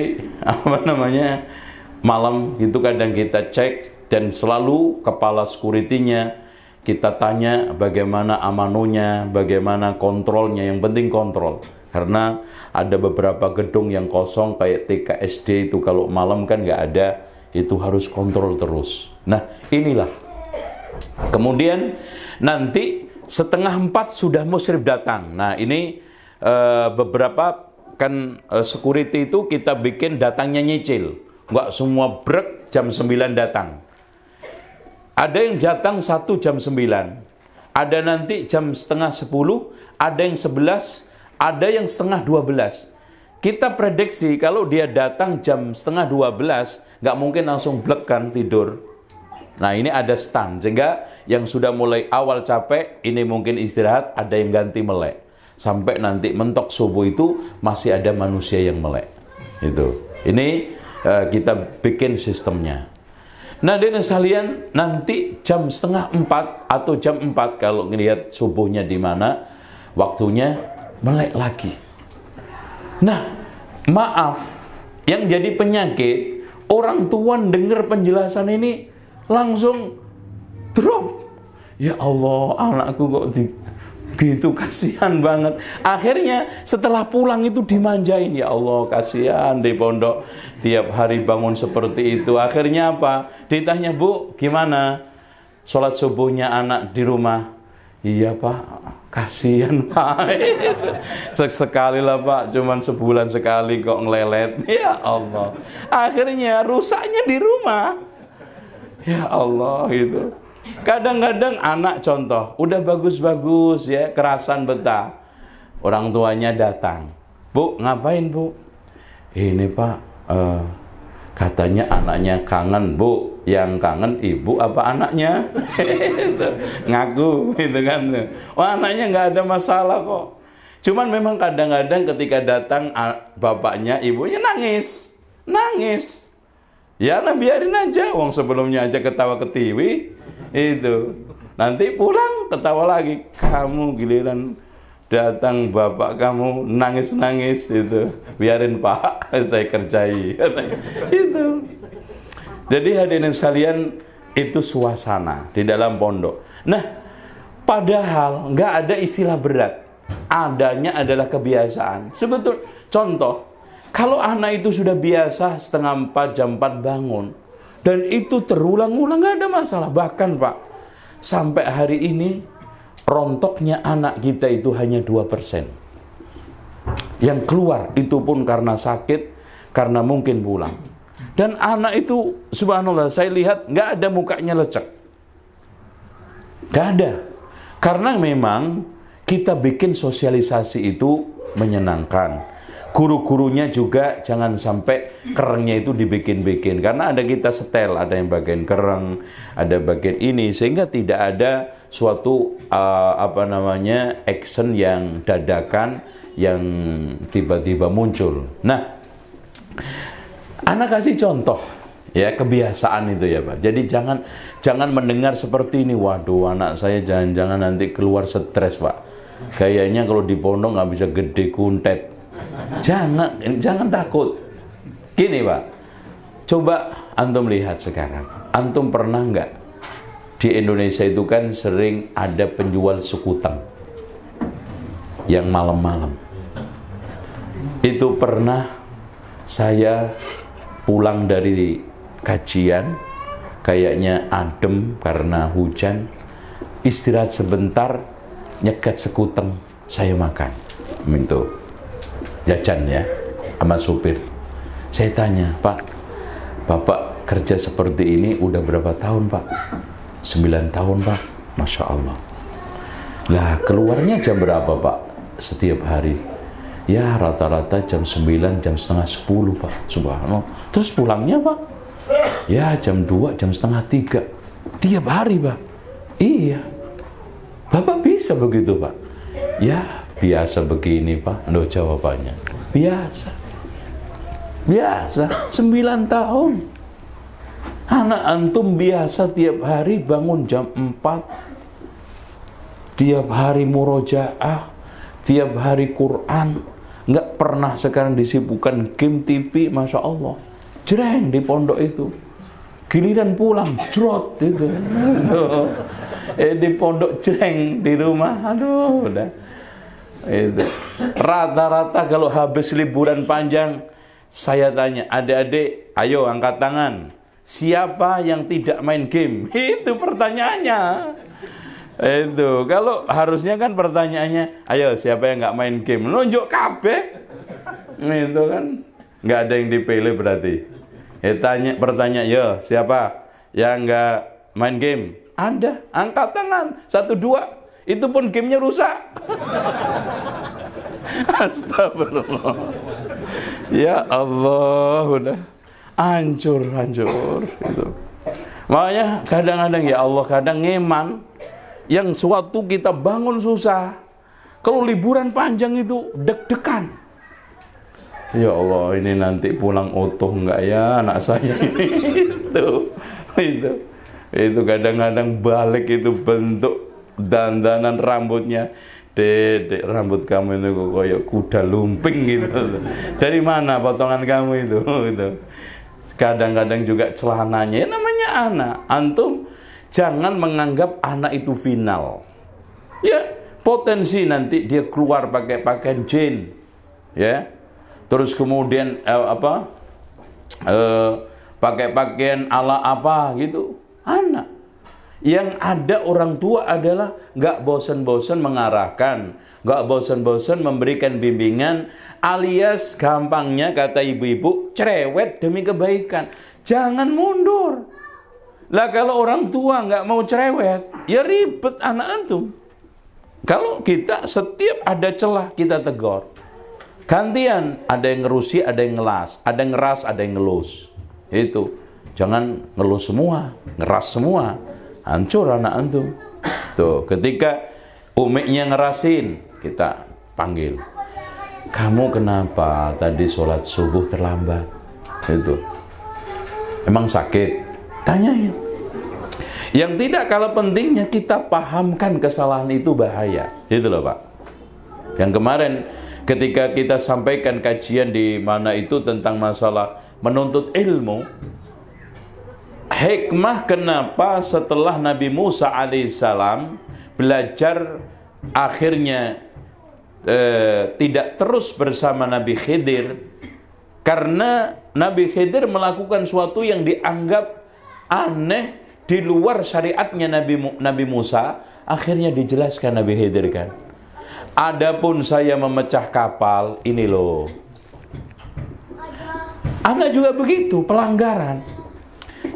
[SPEAKER 2] malam itu kadang kita cek, dan selalu kepala security-nya kita tanya bagaimana amanonya, bagaimana kontrolnya, yang penting kontrol. Karena ada beberapa gedung yang kosong kayak TK SD itu kalau malam kan nggak ada, itu harus kontrol terus. Nah, inilah. Kemudian nanti 3:30 sudah musyrif datang. Nah, ini beberapa kan security itu kita bikin datangnya nyicil. Nggak semua brek jam 9 datang. Ada yang datang 1 jam 9, ada nanti jam 9:30, ada yang 11, ada yang 11:30. Kita prediksi kalau dia datang jam 11:30, nggak mungkin langsung blek kan tidur. Nah, ini ada stand, sehingga yang sudah mulai awal capek, ini mungkin istirahat, ada yang ganti melek. Sampai nanti mentok subuh itu masih ada manusia yang melek. Itu. Ini kita bikin sistemnya. Nah, dan sekalian, nanti jam 3:30 atau jam 4 kalau ngelihat subuhnya di mana, waktunya melek lagi. Nah, maaf, yang jadi penyakit, orang tua dengar penjelasan ini langsung drop. Ya Allah, anakku kok gitu, kasihan banget. Akhirnya setelah pulang itu dimanjain, ya Allah kasihan di pondok tiap hari bangun seperti itu. Akhirnya apa? Ditanya, Bu, gimana sholat subuhnya anak di rumah? Iya Pak, kasihan Pak. Sekali lah Pak, cuman sebulan sekali kok ngelelet. Ya Allah. Akhirnya rusaknya di rumah. Ya Allah itu. Kadang-kadang anak contoh, udah bagus-bagus ya, kerasan betah. Orang tuanya datang. Bu, ngapain bu? Ini pak, katanya anaknya kangen bu. Yang kangen ibu apa anaknya? Ngaku gitu kan. Wah, anaknya nggak ada masalah kok. Cuman memang kadang-kadang ketika datang bapaknya, ibunya nangis. Ya nah biarin aja, wong sebelumnya aja ketawa ketiwi itu. Nanti pulang ketawa lagi. Kamu giliran datang bapak kamu nangis-nangis itu. Biarin pak, saya kerjai. Itu. Jadi hadirin sekalian, itu suasana di dalam pondok. Nah, padahal nggak ada istilah berat. Adanya adalah kebiasaan. Sebetulnya, contoh, kalau anak itu sudah biasa setengah 4, jam 4 bangun, dan itu terulang-ulang, nggak ada masalah. Bahkan Pak, sampai hari ini, rontoknya anak kita itu hanya 2%. Yang keluar, itu pun karena sakit, karena mungkin pulang. Dan anak itu, subhanallah, saya lihat nggak ada mukanya lecek. Nggak ada. Karena memang kita bikin sosialisasi itu menyenangkan. Guru-gurunya juga jangan sampai kerengnya itu dibikin-bikin. Karena ada kita setel, ada yang bagian kereng, ada bagian ini. Sehingga tidak ada suatu action yang dadakan, yang tiba-tiba muncul. Nah, anak kasih contoh ya, kebiasaan itu ya Pak. Jadi jangan mendengar seperti ini, waduh anak saya jangan-jangan nanti keluar stres Pak. Kayaknya kalau di pondok nggak bisa gede kuntet. Jangan takut. Gini Pak, coba antum lihat sekarang. Antum pernah nggak di Indonesia itu kan sering ada penjual sekutang yang malam-malam. Itu pernah saya pulang dari kajian, kayaknya adem karena hujan, istirahat sebentar, nyegat sekuteng, saya makan, minta jajan ya, sama supir. Saya tanya, Pak, Bapak kerja seperti ini udah berapa tahun Pak? 9 tahun Pak, Masya Allah. Lah keluarnya jam berapa Pak setiap hari? Ya rata-rata jam 9, jam setengah 10 Pak, subhanallah. Terus pulangnya Pak? Ya jam 2, jam setengah 3. Tiap hari Pak? Iya. Bapak bisa begitu Pak? Ya biasa begini Pak, loh jawabannya. Biasa. 9 tahun. Anak antum biasa tiap hari bangun jam 4. Tiap hari murojaah. Tiap hari Quran. Nggak pernah sekarang disibukkan game TV, Masya Allah. Jreng di pondok itu. Giliran pulang, jrot itu. Di pondok jreng, di rumah, aduh udah. Itu. Rata-rata kalau habis liburan panjang, saya tanya, adik-adik, ayo angkat tangan. Siapa yang tidak main game? Itu pertanyaannya. Itu kalau harusnya kan pertanyaannya, ayo siapa yang nggak main game, nunjuk kabeh. Itu kan nggak ada yang dipilih berarti. Pertanyaan, yo siapa yang nggak main game? Ada, angkat tangan 1, 2. Itu pun gamenya rusak. Astagfirullah. Ya Allah, udah hancur itu. Makanya kadang-kadang ya Allah, kadang ngeman. Yang suatu kita bangun susah. Kalau liburan panjang itu deg-degan. Ya Allah, ini nanti pulang utuh enggak ya anak saya ini. Itu kadang-kadang balik itu bentuk dandanan rambutnya. Dek, rambut kamu itu kok kayak kuda lumping gitu. Dari mana potongan kamu itu? Kadang-kadang juga celananya, namanya anak. Antum jangan menganggap anak itu final. Ya, potensi nanti dia keluar pakai pakaian jin. Ya. Terus kemudian pakai pakaian ala apa gitu. Anak. Yang ada orang tua adalah nggak bosan-bosan mengarahkan, nggak bosan-bosan memberikan bimbingan, alias gampangnya kata ibu-ibu cerewet demi kebaikan. Jangan mundur. Lah kalau orang tua nggak mau cerewet, ya ribet anak antum. Kalau kita setiap ada celah kita tegur. Gantian, ada yang ngerusi, ada yang ngelas, ada yang ngeras, ada yang ngelus. Itu. Jangan ngelus semua, ngeras semua. Hancur anak antum. Tuh, ketika umiknya ngerasin, kita panggil. Kamu kenapa tadi sholat subuh terlambat? Itu. Emang sakit? Tanyain. Yang tidak kalah pentingnya kita pahamkan kesalahan itu bahaya. Itu loh Pak. Yang kemarin ketika kita sampaikan kajian di mana itu tentang masalah menuntut ilmu, hikmah kenapa setelah Nabi Musa alaihissalam belajar akhirnya tidak terus bersama Nabi Khidir, karena Nabi Khidir melakukan sesuatu yang dianggap aneh di luar syariatnya Nabi Musa. Akhirnya dijelaskan Nabi Khidir kan, adapun saya memecah kapal ini loh. Anak juga begitu, pelanggaran.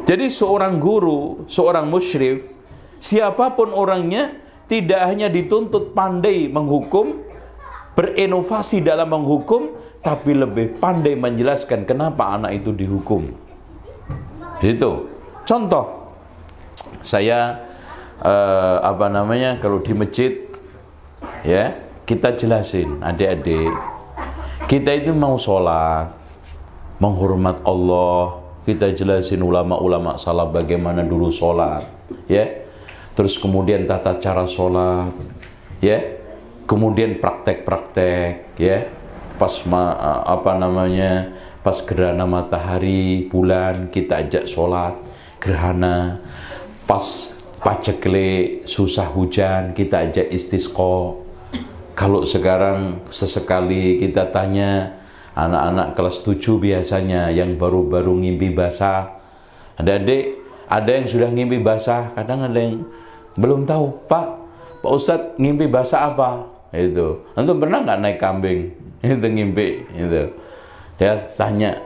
[SPEAKER 2] Jadi seorang guru, seorang musyrif, siapapun orangnya, tidak hanya dituntut pandai menghukum, berinovasi dalam menghukum, tapi lebih pandai menjelaskan kenapa anak itu dihukum. Itu contoh. Saya kalau di masjid ya, kita jelasin adik-adik, kita itu mau sholat menghormat Allah, kita jelasin ulama-ulama salaf bagaimana dulu sholat ya, terus kemudian tata cara sholat ya, kemudian praktek-praktek ya, pas gerhana matahari bulan kita ajak sholat gerhana, pas paceklik susah hujan kita ajak istisqa. Kalau sekarang sesekali kita tanya anak-anak kelas 7 biasanya yang baru-baru ngimpi basah, adik-adik ada yang sudah ngimpi basah, kadang ada yang belum tahu, Pak Ustadz ngimpi basah apa? Itu antum pernah nggak naik kambing itu ngimpi itu, dia tanya,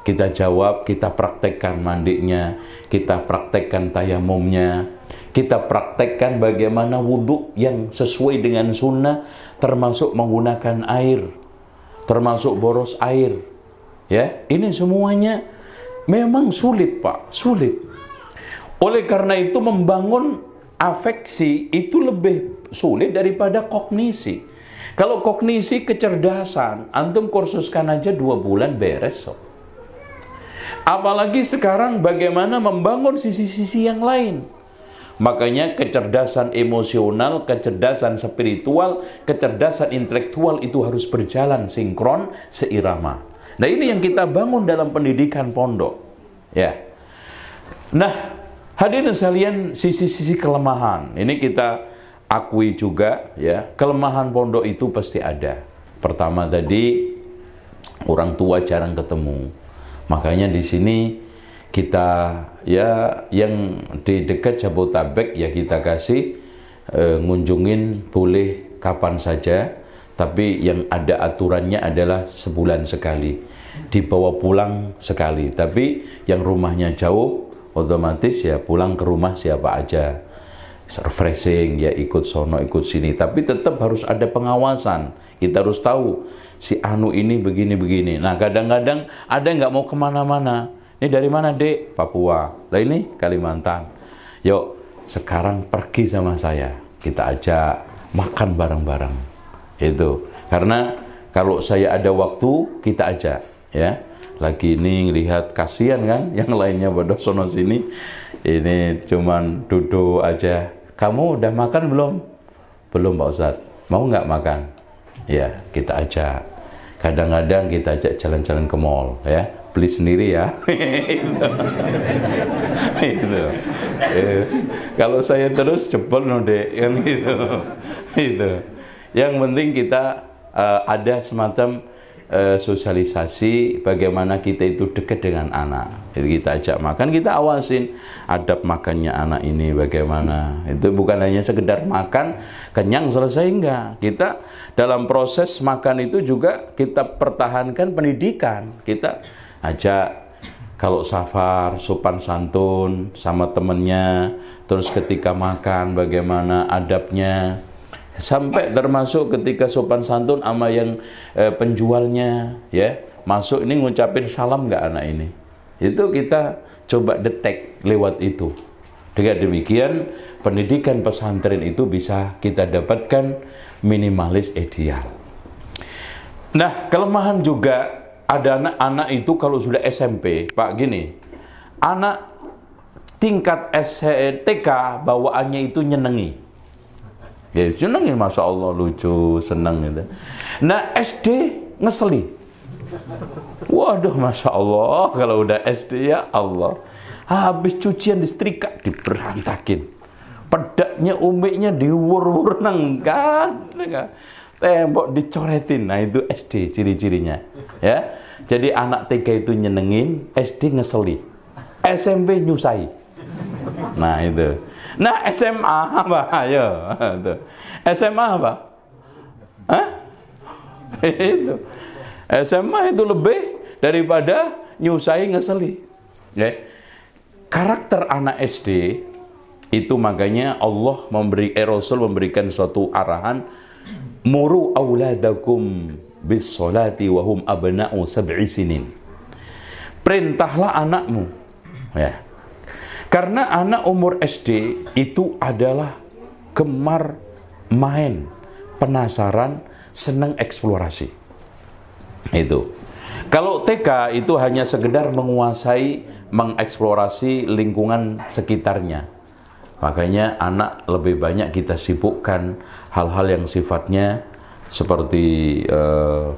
[SPEAKER 2] kita jawab, kita praktekkan mandinya, kita praktekkan tayamumnya, kita praktekkan bagaimana wudhu yang sesuai dengan sunnah, termasuk menggunakan air, termasuk boros air ya. Ini semuanya memang sulit Pak, sulit. Oleh karena itu membangun afeksi itu lebih sulit daripada kognisi. Kalau kognisi kecerdasan, antum kursuskan aja 2 bulan beres so. Apalagi sekarang bagaimana membangun sisi-sisi yang lain. Makanya kecerdasan emosional, kecerdasan spiritual, kecerdasan intelektual itu harus berjalan sinkron, seirama. Nah ini yang kita bangun dalam pendidikan pondok ya. Nah hadirin sekalian, sisi-sisi kelemahan ini kita akui juga ya. Kelemahan pondok itu pasti ada. Pertama tadi, orang tua jarang ketemu. Makanya di sini kita ya yang di dekat Jabotabek ya kita kasih ngunjungin boleh kapan saja, tapi yang ada aturannya adalah sebulan sekali, dibawa pulang sekali. Tapi yang rumahnya jauh otomatis ya pulang ke rumah siapa aja, refreshing ya, ikut sono ikut sini, tapi tetap harus ada pengawasan. Kita harus tahu si anu ini begini-begini. Nah kadang-kadang ada yang nggak mau kemana-mana. Ini dari mana dek? Papua. Lah ini Kalimantan. Yuk sekarang pergi sama saya, kita ajak makan bareng-bareng. Itu karena kalau saya ada waktu kita ajak ya. Lagi ini lihat kasihan kan, yang lainnya pada sono sini, ini cuman duduk aja. Kamu udah makan belum? Belum Pak Ustadz. Mau nggak makan? Ya kita ajak. Kadang-kadang kita ajak jalan-jalan ke mall ya, beli sendiri ya. Itu. Kalau saya terus jebol no dek, kan gitu. Itu. Yang penting kita ada semacam sosialisasi bagaimana kita itu dekat dengan anak. Jadi kita ajak makan, kita awasin adab makannya anak ini bagaimana. Itu bukan hanya sekedar makan kenyang selesai, enggak. Kita dalam proses makan itu juga kita pertahankan pendidikan. Kita ajak kalau safar, sopan santun sama temennya, terus ketika makan bagaimana adabnya, sampai termasuk ketika sopan santun sama yang penjualnya, ya, masuk ini ngucapin salam nggak anak ini? Itu kita coba detek lewat itu. Dengan demikian, pendidikan pesantren itu bisa kita dapatkan minimalis ideal. Nah, kelemahan juga ada anak-anak itu kalau sudah SMP, Pak, gini, anak tingkat TK bawaannya itu nyenengi. Ya, nyenengin, Masya Allah, lucu, seneng gitu. Nah, SD ngeseli. Waduh, Masya Allah, kalau udah SD, ya Allah, habis cucian disetrika, diberantakin. Pedaknya, umiknya diwur-wur nengkan, tembok dicoretin. Nah, itu SD ciri-cirinya, ya. Jadi anak TK itu nyenengin, SD ngeseli, SMP nyusai. Nah, itu. Nah, SMA apa? Ayo, itu. SMA apa? Hah? Itu. SMA itu lebih daripada nyusai ngeseli. Ya. Karakter anak SD itu makanya Allah Rasul memberikan suatu arahan, muru auladakum bis salati wa hum abna'u sab'i sinin. Perintahlah anakmu, ya. Karena anak umur SD itu adalah gemar main, penasaran, senang eksplorasi. Itu. Kalau TK itu hanya sekedar menguasai, mengeksplorasi lingkungan sekitarnya. Makanya anak lebih banyak kita sibukkan hal-hal yang sifatnya seperti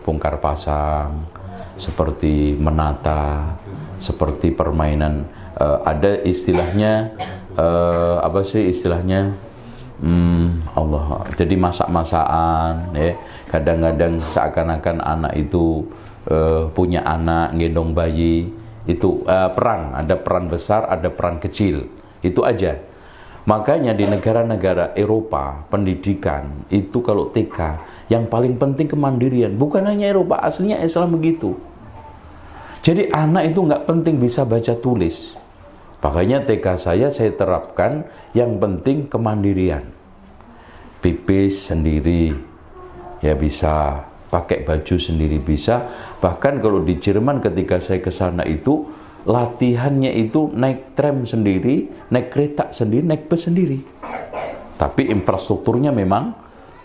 [SPEAKER 2] bongkar pasang, seperti menata, seperti permainan. Ada istilahnya, apa sih istilahnya? Allah. Jadi masak-masakan, ya. Kadang-kadang seakan-akan anak itu punya anak, gendong bayi. Itu peran, ada peran besar, ada peran kecil. Itu aja. Makanya di negara-negara Eropa, pendidikan itu kalau TK, yang paling penting kemandirian. Bukan hanya Eropa, aslinya Islam begitu. Jadi anak itu nggak penting bisa baca tulis. Makanya TK saya terapkan yang penting kemandirian. Pipis sendiri, ya bisa. Pakai baju sendiri bisa. Bahkan kalau di Jerman ketika saya ke sana itu, latihannya itu naik tram sendiri, naik kereta sendiri, naik bus sendiri. Tapi infrastrukturnya memang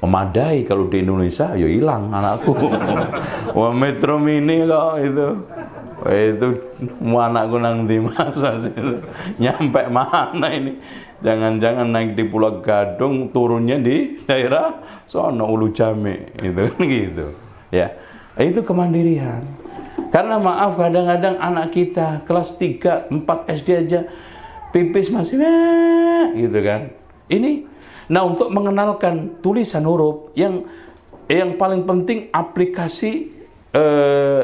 [SPEAKER 2] memadai. Kalau di Indonesia, ya hilang anakku. Wah, metro mini kok itu. Itu mau anakku nang di masa sih, nyampe mana ini? Jangan-jangan naik di Pulau Gadung, turunnya di daerah sono Ulu Jame, itu kan gitu, ya. Itu kemandirian. Karena maaf kadang-kadang anak kita kelas 3, 4 SD aja pipis masih gitu kan. Ini, nah untuk mengenalkan tulisan huruf yang paling penting aplikasi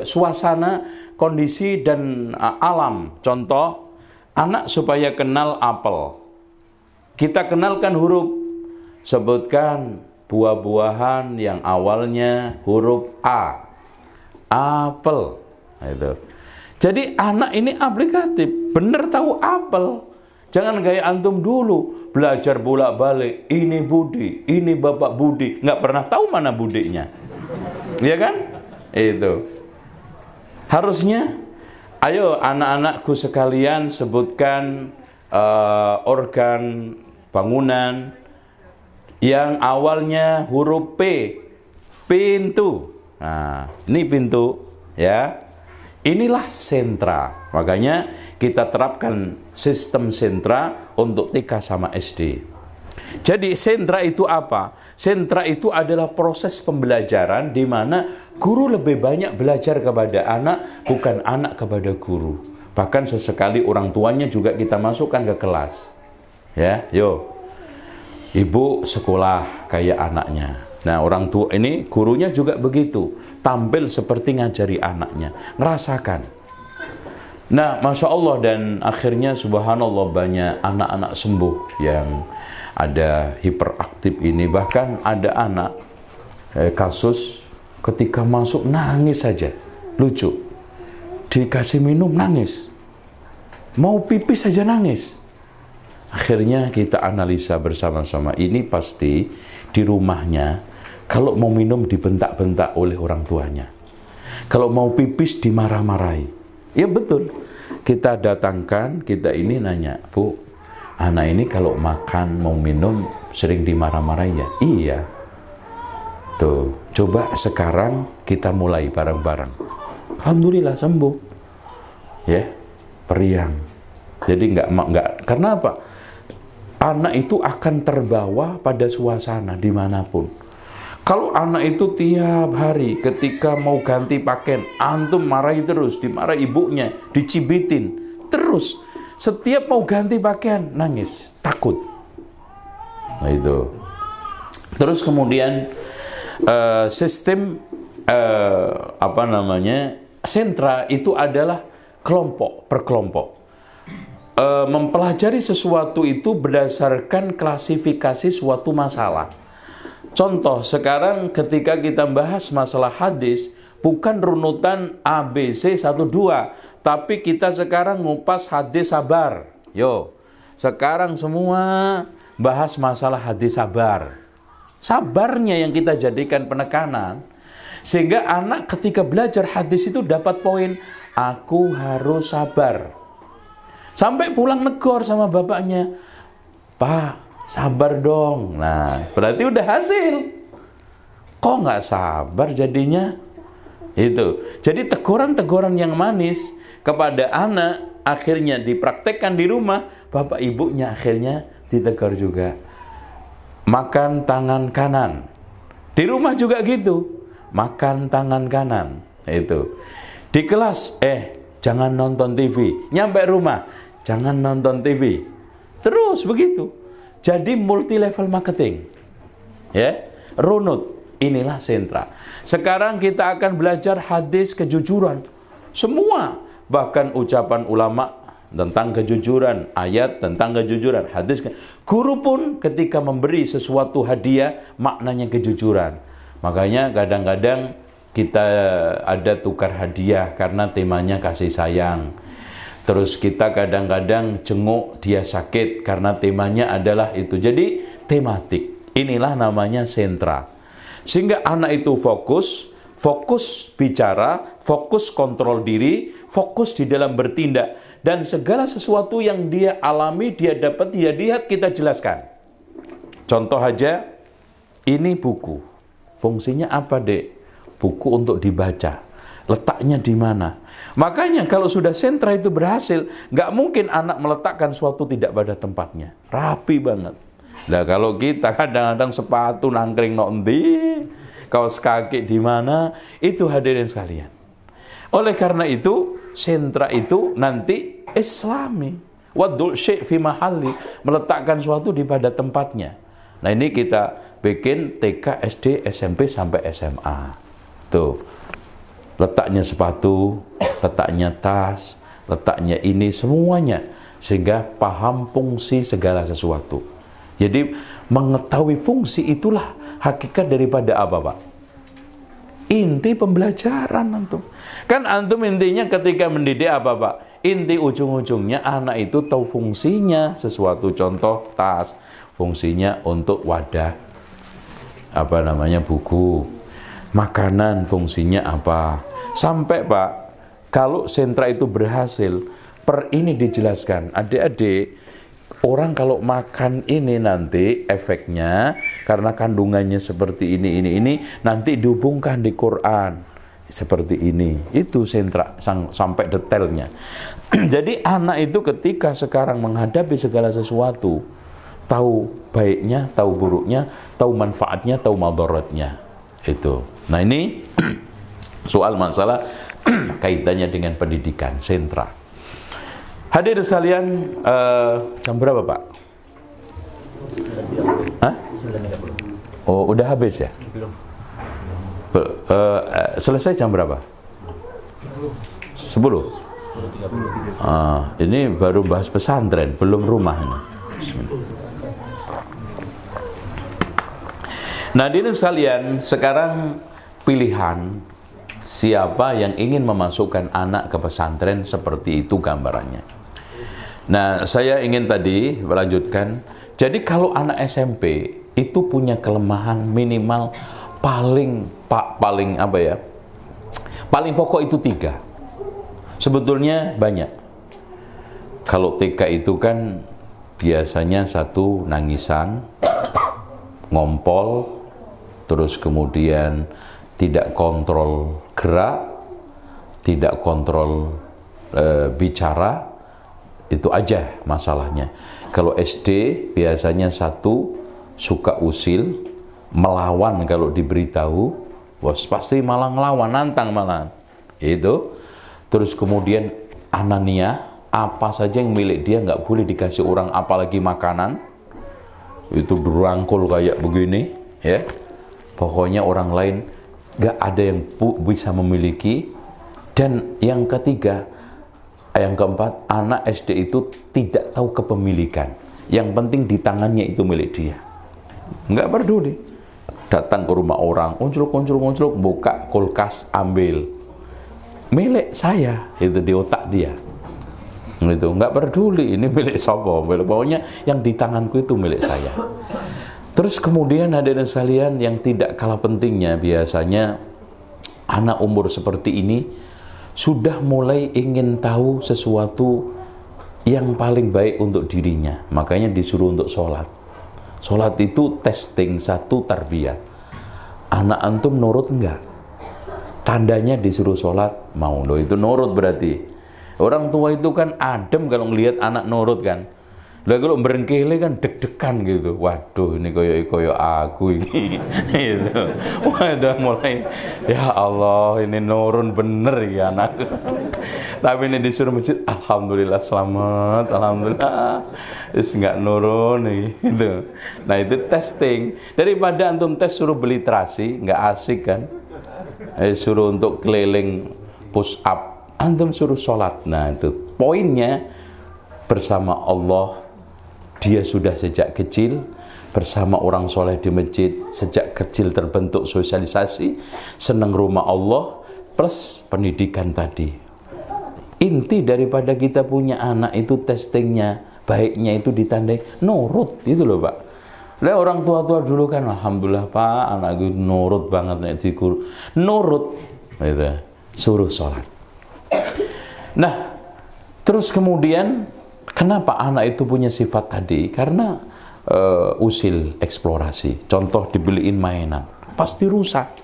[SPEAKER 2] suasana, kondisi dan alam. Contoh, anak supaya kenal apel. Kita kenalkan huruf. Sebutkan buah-buahan yang awalnya huruf A. Apel. Itu. Jadi anak ini aplikatif, bener tahu apel. Jangan kayak antum dulu belajar bolak-balik. Ini Budi, ini Bapak Budi, nggak pernah tahu mana budinya, ya kan? Itu. Harusnya, ayo anak-anakku sekalian sebutkan organ bangunan yang awalnya huruf P. Pintu. Nah, ini pintu, ya. Inilah sentra. Makanya kita terapkan sistem sentra untuk TK sama SD. Jadi sentra itu apa? Sentra itu adalah proses pembelajaran di mana guru lebih banyak belajar kepada anak, bukan anak kepada guru. Bahkan sesekali orang tuanya juga kita masukkan ke kelas. Ya, yo. Ibu sekolah kayak anaknya. Nah, orang tua ini gurunya juga begitu, tampil seperti ngajari anaknya, ngerasakan. Nah, Masya Allah, dan akhirnya subhanallah banyak anak-anak sembuh yang ada hiperaktif ini. Bahkan ada anak kasus ketika masuk nangis saja, lucu, dikasih minum nangis, Mau pipis saja nangis. Akhirnya kita analisa bersama-sama, ini pasti di rumahnya kalau mau minum dibentak-bentak oleh orang tuanya. Kalau mau pipis dimarah-marahi. Ya betul. Kita datangkan, kita ini nanya, Bu, anak ini kalau makan, mau minum sering dimarah-marahi ya? Iya. Tuh, coba sekarang kita mulai bareng-bareng. Alhamdulillah sembuh. Ya, periang. Jadi enggak, karena apa? Anak itu akan terbawa pada suasana dimanapun. Kalau anak itu tiap hari ketika mau ganti pakaian, antum marahi terus, dimarahi ibunya, dicibitin terus. Setiap mau ganti pakaian, nangis, takut. Nah itu. Terus kemudian sistem sentra itu adalah kelompok per kelompok. Mempelajari sesuatu itu berdasarkan klasifikasi suatu masalah. Contoh, sekarang ketika kita bahas masalah hadis, bukan runutan A, B, C, 1, 2, tapi kita sekarang ngupas hadis sabar. Yo, sekarang semua bahas masalah hadis sabar. Sabarnya yang kita jadikan penekanan, sehingga anak ketika belajar hadis itu dapat poin, aku harus sabar. Sampai pulang negor sama bapaknya, Pak, sabar dong. Nah, berarti udah hasil. Kok nggak sabar jadinya? Itu. Jadi teguran-teguran yang manis kepada anak akhirnya dipraktekkan di rumah, bapak ibunya akhirnya ditegur juga. Makan tangan kanan. Di rumah juga gitu. Makan tangan kanan. Itu. Di kelas, jangan nonton TV. Nyampe rumah, jangan nonton TV. Terus begitu. Jadi multi level marketing. Ya, runut. Inilah sentra. Sekarang kita akan belajar hadis kejujuran. Semua, bahkan ucapan ulama tentang kejujuran, ayat tentang kejujuran, hadis. Guru pun ketika memberi sesuatu hadiah, maknanya kejujuran. Makanya kadang-kadang kita ada tukar hadiah karena temanya kasih sayang. Terus kita kadang-kadang jenguk dia sakit karena temanya adalah itu. Jadi tematik. Inilah namanya sentra. Sehingga anak itu fokus bicara, fokus kontrol diri, fokus di dalam bertindak. Dan segala sesuatu yang dia alami, dia dapat, dia lihat, kita jelaskan. Contoh aja, ini buku. Fungsinya apa, Dek? Buku untuk dibaca. Letaknya di mana? Makanya kalau sudah sentra itu berhasil, nggak mungkin anak meletakkan suatu tidak pada tempatnya. Rapi banget. Nah kalau kita kadang-kadang sepatu nangkring nondi, kaos kaki di mana, itu hadirin sekalian. Oleh karena itu, sentra itu nanti Islami. Wadul syai' fi mahalli, meletakkan suatu di pada tempatnya. Nah ini kita bikin TK, SD, SMP sampai SMA. Tuh. Letaknya sepatu, letaknya tas, letaknya ini, semuanya. Sehingga paham fungsi segala sesuatu. Jadi mengetahui fungsi itulah hakikat daripada apa, Pak? Inti pembelajaran antum. Kan antum intinya ketika mendidik apa, Pak? Inti ujung-ujungnya anak itu tahu fungsinya sesuatu. Contoh tas, fungsinya untuk wadah buku. Makanan fungsinya apa? Sampai, Pak, kalau sentra itu berhasil, per ini dijelaskan, adik-adik, orang kalau makan ini nanti efeknya karena kandungannya seperti ini, nanti dihubungkan di Quran seperti ini. Itu sentra sampai detailnya. Jadi anak itu ketika sekarang menghadapi segala sesuatu, tahu baiknya, tahu buruknya, tahu manfaatnya, tahu madaratnya. Itu. Nah ini soal masalah kaitannya dengan pendidikan sentra. Hadirin sekalian, jam berapa, Pak? Hah? Oh, udah habis ya? Belum. Selesai jam berapa? 10. Ini baru bahas pesantren, belum rumah ini. Nah, hadirin sekalian, sekarang pilihan siapa yang ingin memasukkan anak ke pesantren seperti itu gambarannya. Nah, saya ingin tadi melanjutkan. Jadi kalau anak SMP itu punya kelemahan minimal paling apa ya? Paling pokok itu 3. Sebetulnya banyak. Kalau TK itu kan biasanya 1 nangisan, ngompol, terus kemudian tidak kontrol gerak, tidak kontrol bicara, itu aja masalahnya. Kalau SD biasanya 1 suka usil, melawan kalau diberitahu, bos pasti malah ngelawan, nantang malah. Itu. Terus kemudian anania, apa saja yang milik dia nggak boleh dikasih orang, apalagi makanan. Itu dirangkul kayak begini, ya. Pokoknya orang lain nggak ada yang bisa memiliki. Dan yang ketiga, yang keempat, anak SD itu tidak tahu kepemilikan. Yang penting di tangannya itu milik dia. Nggak peduli. Datang ke rumah orang, uncluk, buka kulkas, ambil. Milik saya, itu di otak dia. Itu nggak peduli, ini milik sopo. Pokoknya yang di tanganku itu milik saya. Terus kemudian hadirin sekalian yang tidak kalah pentingnya, biasanya anak umur seperti ini sudah mulai ingin tahu sesuatu yang paling baik untuk dirinya. Makanya disuruh untuk sholat. Sholat itu testing 1 tarbiyah. Anak antum nurut enggak? Tandanya disuruh sholat, mau. Loh, itu nurut berarti. Orang tua itu kan adem kalau ngelihat anak nurut kan. Lah kalau berengkele kan deg-degan gitu. Waduh, ini koyo aku ini. Gitu. Waduh, mulai ya Allah, ini nurun bener ya anak. Tapi ini disuruh masjid, alhamdulillah selamat, alhamdulillah. Terus nggak nurun gitu. Nah, itu testing. Daripada antum tes suruh beli terasi, nggak asik kan? Suruh untuk keliling push up, antum suruh sholat. Nah, itu poinnya. Bersama Allah dia sudah sejak kecil, bersama orang soleh di masjid sejak kecil terbentuk sosialisasi, senang rumah Allah, plus pendidikan tadi. Inti daripada kita punya anak itu testingnya, baiknya itu ditandai nurut, itu loh Pak. Lah orang tua-tua dulu kan, alhamdulillah Pak, anak gue nurut banget nek dikur. Nurut, gitu. Suruh sholat. Nah, terus kemudian kenapa anak itu punya sifat tadi? Karena usil eksplorasi. Contoh dibeliin mainan, pasti rusak.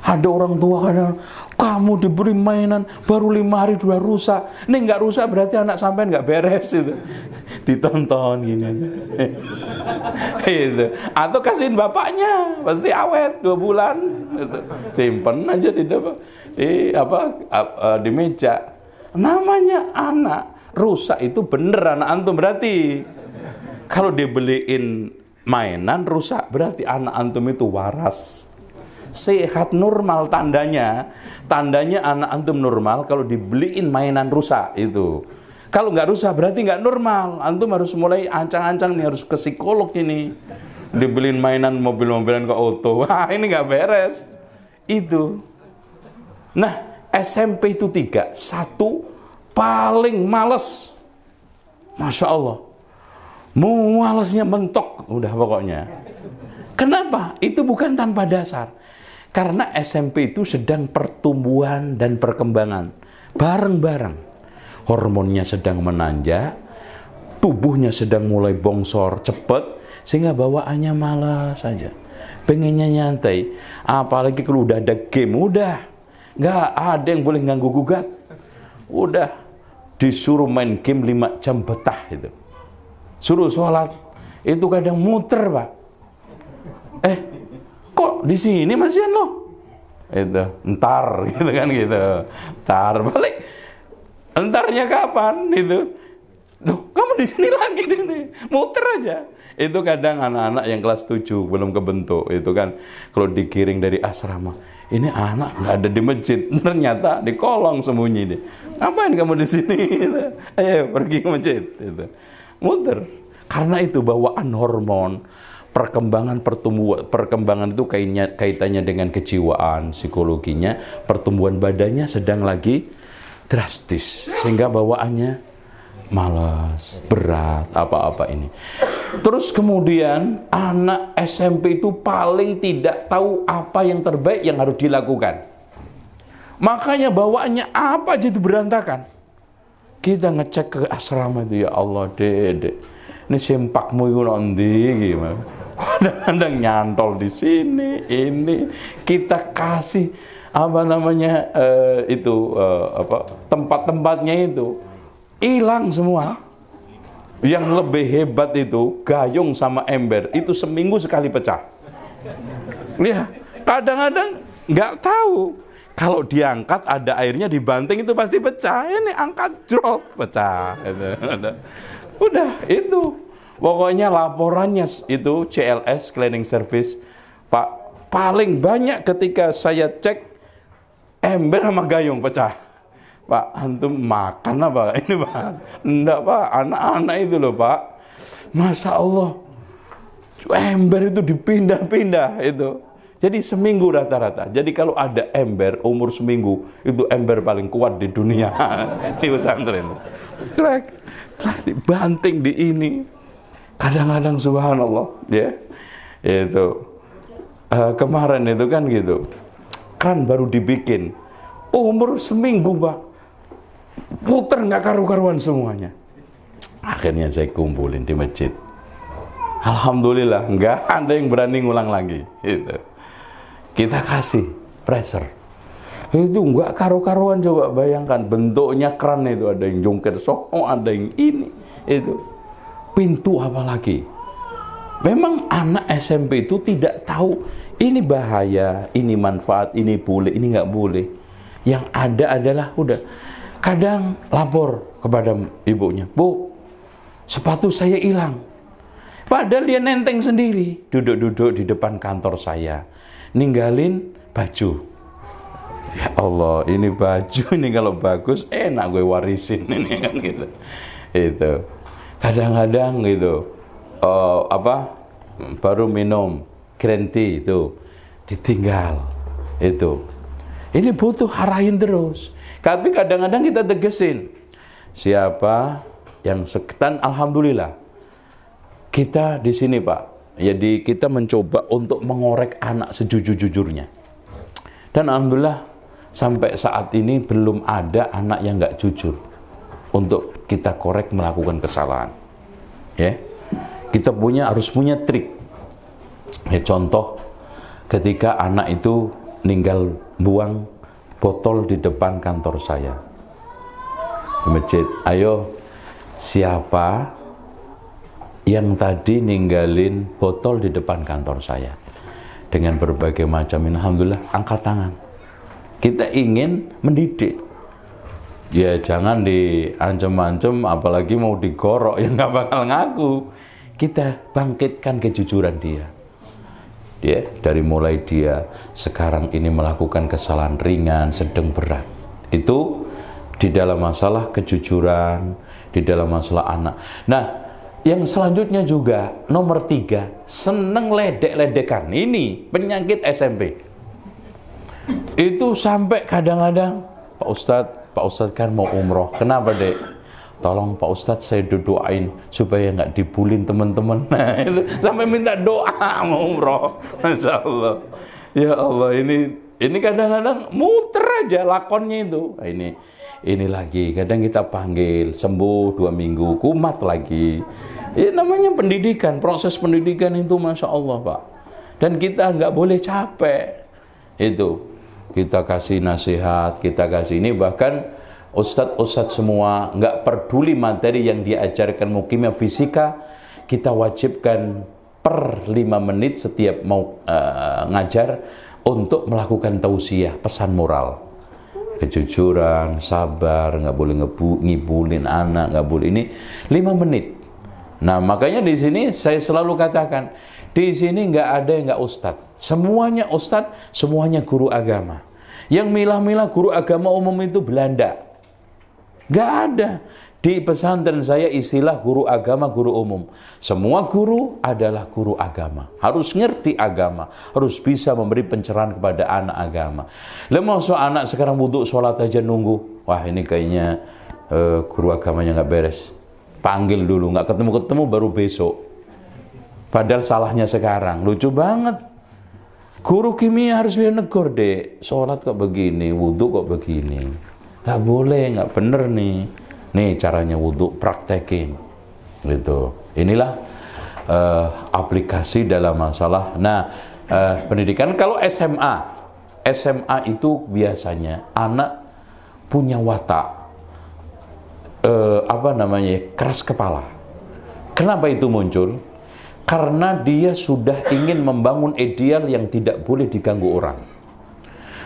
[SPEAKER 2] Ada orang tua kadang, kamu diberi mainan baru 5 hari sudah rusak. Ini nggak rusak berarti anak sampean nggak beres itu. Ditonton gini aja. Itu. Atau kasihin bapaknya, pasti awet 2 bulan. Itu. Simpen aja di meja. Namanya anak rusak itu bener anak antum berarti. Kalau dibeliin mainan rusak berarti anak antum itu waras. Sehat normal tandanya anak antum normal kalau dibeliin mainan rusak itu. Kalau nggak rusak berarti nggak normal. Antum harus mulai ancang-ancang nih, harus ke psikolog ini. Dibeliin mainan mobil-mobilan ke auto, wah ini nggak beres. Itu. Nah SMP itu 3. 1 paling males, masya Allah, malesnya mentok, udah pokoknya. Kenapa? Itu bukan tanpa dasar. Karena SMP itu sedang pertumbuhan dan perkembangan bareng-bareng. Hormonnya sedang menanjak, tubuhnya sedang mulai bongsor cepet, sehingga bawaannya malas saja. Pengennya nyantai. Apalagi kalau udah ada game, udah nggak ada yang boleh ganggu gugat. Udah disuruh main game 5 jam betah itu. Suruh sholat, itu kadang muter Pak. Kok di sini masihan lo? Itu entar gitu kan gitu. Entar balik. Entarnya kapan itu? Loh, kamu di sini lagi nih. Muter aja. Itu kadang anak-anak yang kelas 7 belum kebentuk itu kan, kalau dikiring dari asrama, ini anak nggak ada di masjid, ternyata di kolong sembunyi deh. Ngapain kamu di sini? Ayo pergi ke masjid. Itu. Muter. Karena itu bawaan hormon. Perkembangan itu kaitannya dengan kejiwaan, psikologinya, pertumbuhan badannya sedang lagi drastis, sehingga bawaannya malas, berat, apa-apa ini. Terus kemudian anak SMP itu paling tidak tahu apa yang terbaik yang harus dilakukan. Makanya bawaannya apa aja itu berantakan. Kita ngecek ke asrama itu, ya Allah, Dek, ini sempakmu itu nanti gimana? Kadang-kadang nyantol di sini, ini kita kasih apa namanya tempat-tempatnya itu hilang semua. Yang lebih hebat itu gayung sama ember itu seminggu sekali pecah. Ya, kadang-kadang nggak tahu kalau diangkat ada airnya dibanting itu pasti pecah. Ini angkat drop pecah. Udah itu. Pokoknya laporannya itu CLS Cleaning Service, Pak, paling banyak ketika saya cek ember sama gayung pecah. Pak, antum makan apa? Ini Pak, enggak Pak, anak-anak itu loh Pak. Masya Allah, ember itu dipindah-pindah itu. Jadi seminggu rata-rata. Jadi kalau ada ember umur seminggu, itu ember paling kuat di dunia. Di pesantren. Trek, dibanting di ini. Kadang-kadang subhanallah, ya, itu kemarin itu kan gitu, kan baru dibikin, umur seminggu Pak, puter nggak karu-karuan semuanya. Akhirnya saya kumpulin di masjid. Alhamdulillah, nggak ada yang berani ngulang lagi. Itu kita kasih pressure. Itu nggak karu-karuan, coba bayangkan bentuknya keran itu, ada yang jungkir sok, ada yang ini, itu. Pintu apalagi. Memang anak SMP itu tidak tahu ini bahaya, ini manfaat, ini boleh, ini nggak boleh. Yang ada adalah udah kadang lapor kepada ibunya, Bu, sepatu saya hilang. Padahal dia nenteng sendiri, duduk-duduk di depan kantor saya, ninggalin baju. Ya Allah, ini baju ini kalau bagus enak gue warisin ini kan gitu. Itu. Kadang-kadang gitu, baru minum green tea itu ditinggal itu. Ini butuh arahin terus. Tapi kadang-kadang kita tegesin. Siapa yang seketan, alhamdulillah. Kita di sini Pak. Jadi kita mencoba untuk mengorek anak sejujur-jujurnya. Dan alhamdulillah sampai saat ini belum ada anak yang nggak jujur untuk kita korek melakukan kesalahan. Ya, kita harus punya trik. Ya, contoh ketika anak itu ninggal buang botol di depan kantor saya di masjid. Ayo, siapa yang tadi ninggalin botol di depan kantor saya? Dengan berbagai macam, alhamdulillah, angkat tangan. Kita ingin mendidik. Ya jangan diancam-ancam, apalagi mau digorok yang nggak bakal ngaku. Kita bangkitkan kejujuran dia. Ya, dari mulai dia sekarang ini melakukan kesalahan ringan, sedang, berat. Itu di dalam masalah kejujuran, di dalam masalah anak. Nah, yang selanjutnya juga nomor 3, seneng ledek-ledekan. Ini penyakit SMP. Itu sampai kadang-kadang, Pak Ustadz kan mau umroh. Kenapa Dek? Tolong Pak Ustadz saya doain supaya nggak dibulin teman-teman. Nah, itu sampai minta doa mau umroh. Masya Allah. Ya Allah, ini kadang-kadang muter aja lakonnya itu. Nah, ini lagi. Kadang kita panggil sembuh 2 minggu, kumat lagi. Ya, namanya pendidikan. Proses pendidikan itu Masya Allah Pak. Dan kita nggak boleh capek. Itu. Kita kasih nasihat, kita kasih ini, bahkan ustadz-ustadz semua nggak peduli materi yang diajarkan, mau kimia fisika, kita wajibkan per 5 menit setiap mau ngajar untuk melakukan tausiah, pesan moral, kejujuran, sabar, nggak boleh ngibulin anak, nggak boleh ini 5 menit. Nah makanya di sini saya selalu katakan, di sini nggak ada yang nggak ustadz, semuanya ustadz, semuanya guru agama. Yang milah-milah guru agama umum itu Belanda. Nggak ada. Di pesantren saya istilah guru agama, guru umum. Semua guru adalah guru agama. Harus ngerti agama. Harus bisa memberi pencerahan kepada anak agama. Maksud anak sekarang wudhu sholat aja nunggu. Wah ini kayaknya guru agamanya nggak beres. Panggil dulu, nggak ketemu-ketemu baru besok. Padahal salahnya sekarang. Lucu banget. Guru kimia harus bisa negur, Dek. Sholat kok begini, wudhu kok begini. Nggak boleh, nggak bener nih. Nih caranya wudhu, praktekin. Gitu. Inilah aplikasi dalam masalah. Nah, pendidikan kalau SMA itu biasanya anak punya watak keras kepala. Kenapa itu muncul? Karena dia sudah ingin membangun ideal yang tidak boleh diganggu orang.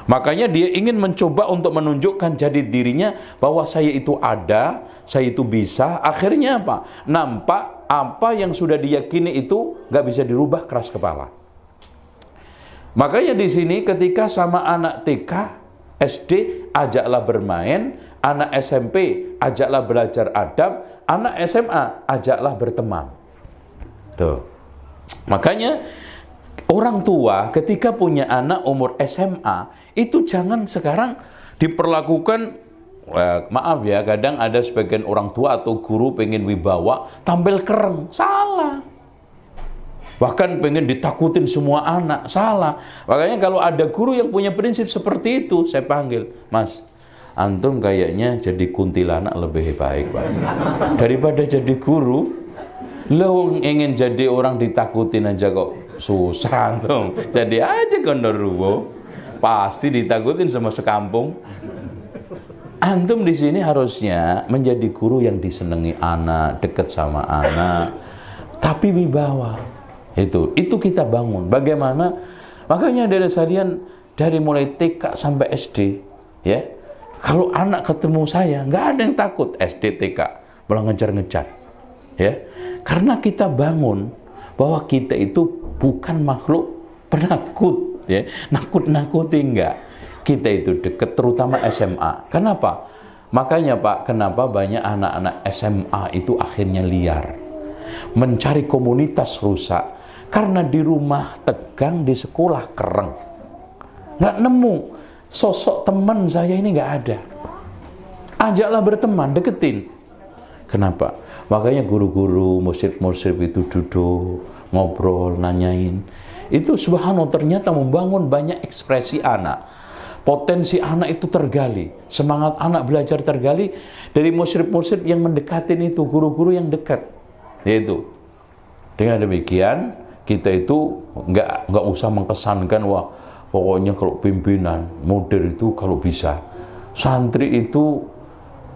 [SPEAKER 2] Makanya dia ingin mencoba untuk menunjukkan jati dirinya bahwa saya itu ada, saya itu bisa. Akhirnya apa? Nampak apa yang sudah diyakini itu nggak bisa dirubah, keras kepala. Makanya di sini ketika sama anak TK, SD, ajaklah bermain, anak SMP, ajaklah belajar adab, anak SMA, ajaklah berteman. Tuh. Makanya orang tua ketika punya anak umur SMA, itu jangan sekarang diperlakukan, maaf ya, kadang ada sebagian orang tua atau guru pengen wibawa, tampil keren, salah. Bahkan pengen ditakutin semua anak, salah. Makanya kalau ada guru yang punya prinsip seperti itu, saya panggil, Mas, antum kayaknya jadi kuntilanak lebih baik, Pak. Daripada jadi guru, lo ingin jadi orang ditakutin aja kok susah antum. Jadi aja gondoruwo, pasti ditakutin sama sekampung. Antum di sini harusnya menjadi guru yang disenangi anak, dekat sama anak, tapi wibawa. Itu kita bangun. Bagaimana? Makanya dari sekalian, dari mulai TK sampai SD, ya. Kalau anak ketemu saya, nggak ada yang takut. SD, TK, malah ngejar-ngejar, ya. Karena kita bangun bahwa kita itu bukan makhluk penakut, ya. Nakut-nakuti enggak. Kita itu dekat, terutama SMA. Kenapa? Makanya Pak, kenapa banyak anak-anak SMA itu akhirnya liar, mencari komunitas rusak. Karena di rumah tegang, di sekolah kereng. Nggak nemu. Sosok teman saya ini nggak ada. Ajaklah berteman, deketin. Kenapa? Makanya guru-guru, mursyid-mursyid itu duduk, ngobrol, nanyain. Itu subhanallah ternyata membangun banyak ekspresi anak. Potensi anak itu tergali. Semangat anak belajar tergali dari mursyid-mursyid yang mendekatin itu, guru-guru yang dekat. Yaitu. Dengan demikian, kita itu nggak usah mengesankan, wah pokoknya kalau pimpinan model itu kalau bisa, santri itu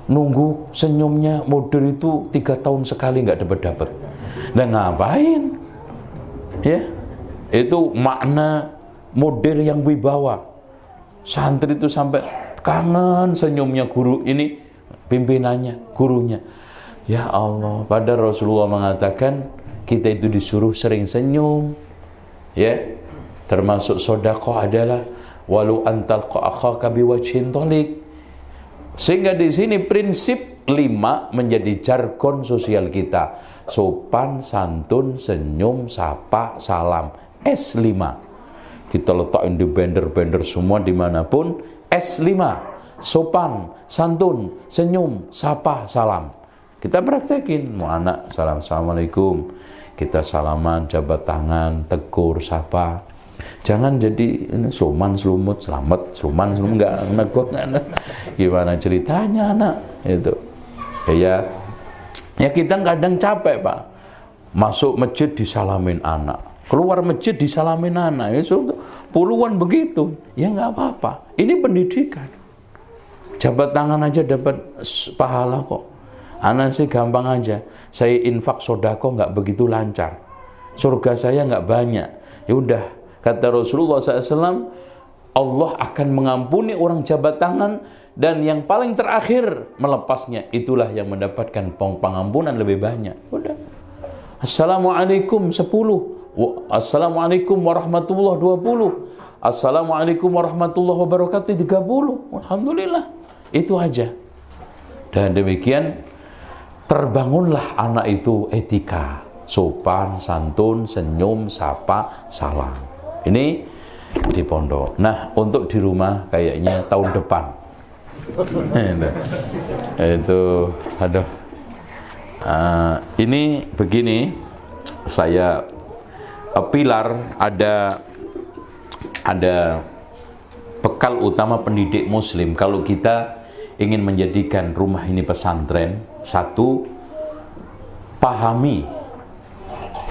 [SPEAKER 2] nunggu senyumnya model itu 3 tahun sekali nggak dapat. Nah ngapain? Ya, itu makna model yang wibawa. Santri itu sampai kangen senyumnya guru ini, pimpinannya, gurunya. Ya Allah, padahal Rasulullah mengatakan kita itu disuruh sering senyum, ya. Termasuk sedekah adalah walau antal akhaka biwajhin thalik. Sehingga di sini prinsip 5 menjadi jargon sosial kita. Sopan, santun, senyum, sapa, salam. S5. Kita letakin di banner-banner semua dimanapun. S5. Sopan, santun, senyum, sapa, salam. Kita praktekin. Mau anak, salam, assalamualaikum. Kita salaman, jabat tangan, tegur, sapa. Jangan jadi suman, selumut, selamat, suman, selumut, enggak negur, enggak. Gimana ceritanya anak? Itu. Ya kita kadang capek, Pak. Masuk masjid disalamin anak. Keluar masjid disalamin anak. Ya, puluhan begitu. Ya enggak apa-apa. Ini pendidikan. Jabat tangan aja dapat pahala kok. Anak sih gampang aja. Saya infak sodako nggak begitu lancar. Surga saya nggak banyak. Ya udah, kata Rasulullah SAW, Allah akan mengampuni orang jabat tangan dan yang paling terakhir melepasnya. Itulah yang mendapatkan pengampunan lebih banyak. Udah. Assalamualaikum 10. Assalamualaikum warahmatullahi 20. Assalamualaikum warahmatullahi wabarakatuh 30. Alhamdulillah. Itu aja. Dan demikian terbangunlah anak itu etika, sopan, santun, senyum, sapa, salam. Ini di pondok. Nah, untuk di rumah kayaknya tahun depan. Itu, aduh. Ini begini, saya pilar ada bekal utama pendidik muslim kalau kita ingin menjadikan rumah ini pesantren. Satu, pahami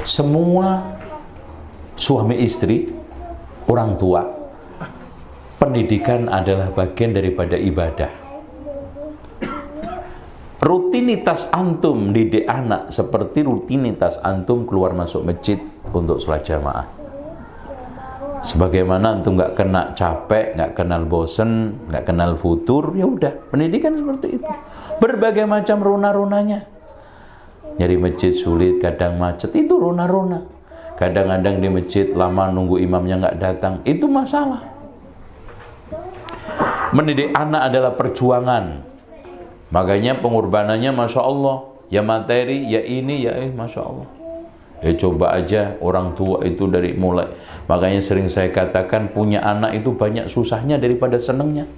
[SPEAKER 2] semua suami istri, orang tua, pendidikan adalah bagian daripada ibadah. Rutinitas antum didik anak seperti rutinitas antum keluar masuk masjid untuk sholat jamaah. Sebagaimana antum nggak kena capek, nggak kenal bosen, nggak kenal futur, ya udah, pendidikan seperti itu. Berbagai macam rona-ronanya. Nyari masjid sulit, kadang macet, itu rona-rona. Kadang-kadang di masjid lama nunggu imamnya nggak datang, itu masalah. Mendidik anak adalah perjuangan. Makanya pengorbanannya Masya Allah. Ya materi, ya ini, ya Masya Allah. Ya coba aja orang tua itu dari mulai. Makanya sering saya katakan punya anak itu banyak susahnya daripada senangnya.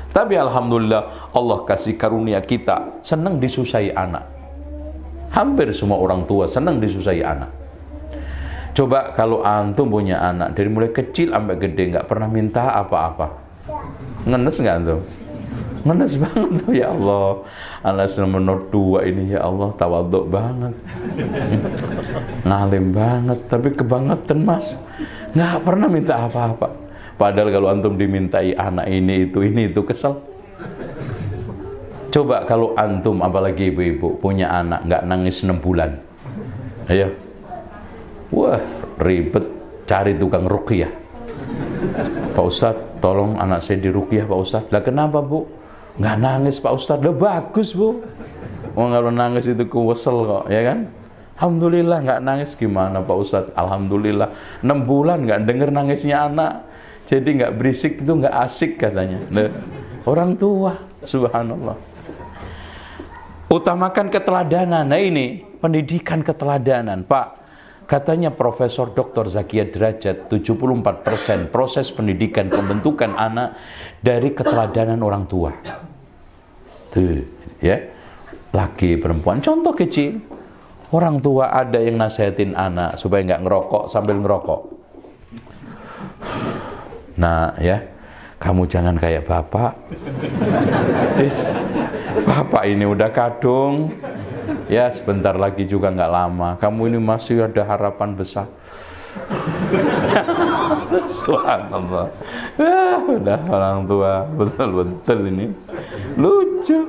[SPEAKER 2] Tapi Alhamdulillah Allah kasih karunia kita senang disusahi anak. Hampir semua orang tua senang disusahi anak. Coba kalau antum punya anak dari mulai kecil sampai gede nggak pernah minta apa-apa, ngenes nggak antum? Ngenes banget tuh, ya Allah. Anak nomor 2 ini ya Allah tawaduk banget, ngalim banget, tapi kebangetan mas, nggak pernah minta apa-apa. Padahal kalau antum dimintai anak ini itu kesel. Coba kalau antum apalagi ibu-ibu punya anak nggak nangis 6 bulan, ayo, wah ribet cari tukang ruqyah. Pak Ustadz, tolong anak saya diruqyah Pak Ustadz. Lah kenapa bu? Nggak nangis Pak Ustadz. Lah bagus bu. Kalau nangis itu kuwesel kok, ya kan? Alhamdulillah nggak nangis. Gimana Pak Ustadz? Alhamdulillah 6 bulan nggak denger nangisnya anak. Jadi nggak berisik itu nggak asik katanya. Nah, orang tua, subhanallah. Utamakan keteladanan. Nah ini pendidikan keteladanan Pak. Katanya Profesor Dr. Zakia Derajat, 74% proses pendidikan pembentukan anak dari keteladanan orang tua. Tuh, ya. Laki perempuan, contoh kecil. Orang tua ada yang nasihatin anak supaya nggak ngerokok sambil ngerokok. Nah, ya. Kamu jangan kayak bapak. Bapak ini udah kadung. Ya sebentar lagi juga nggak lama. Kamu ini masih ada harapan besar. Subhanallah. Udah orang tua betul-betul ini lucu.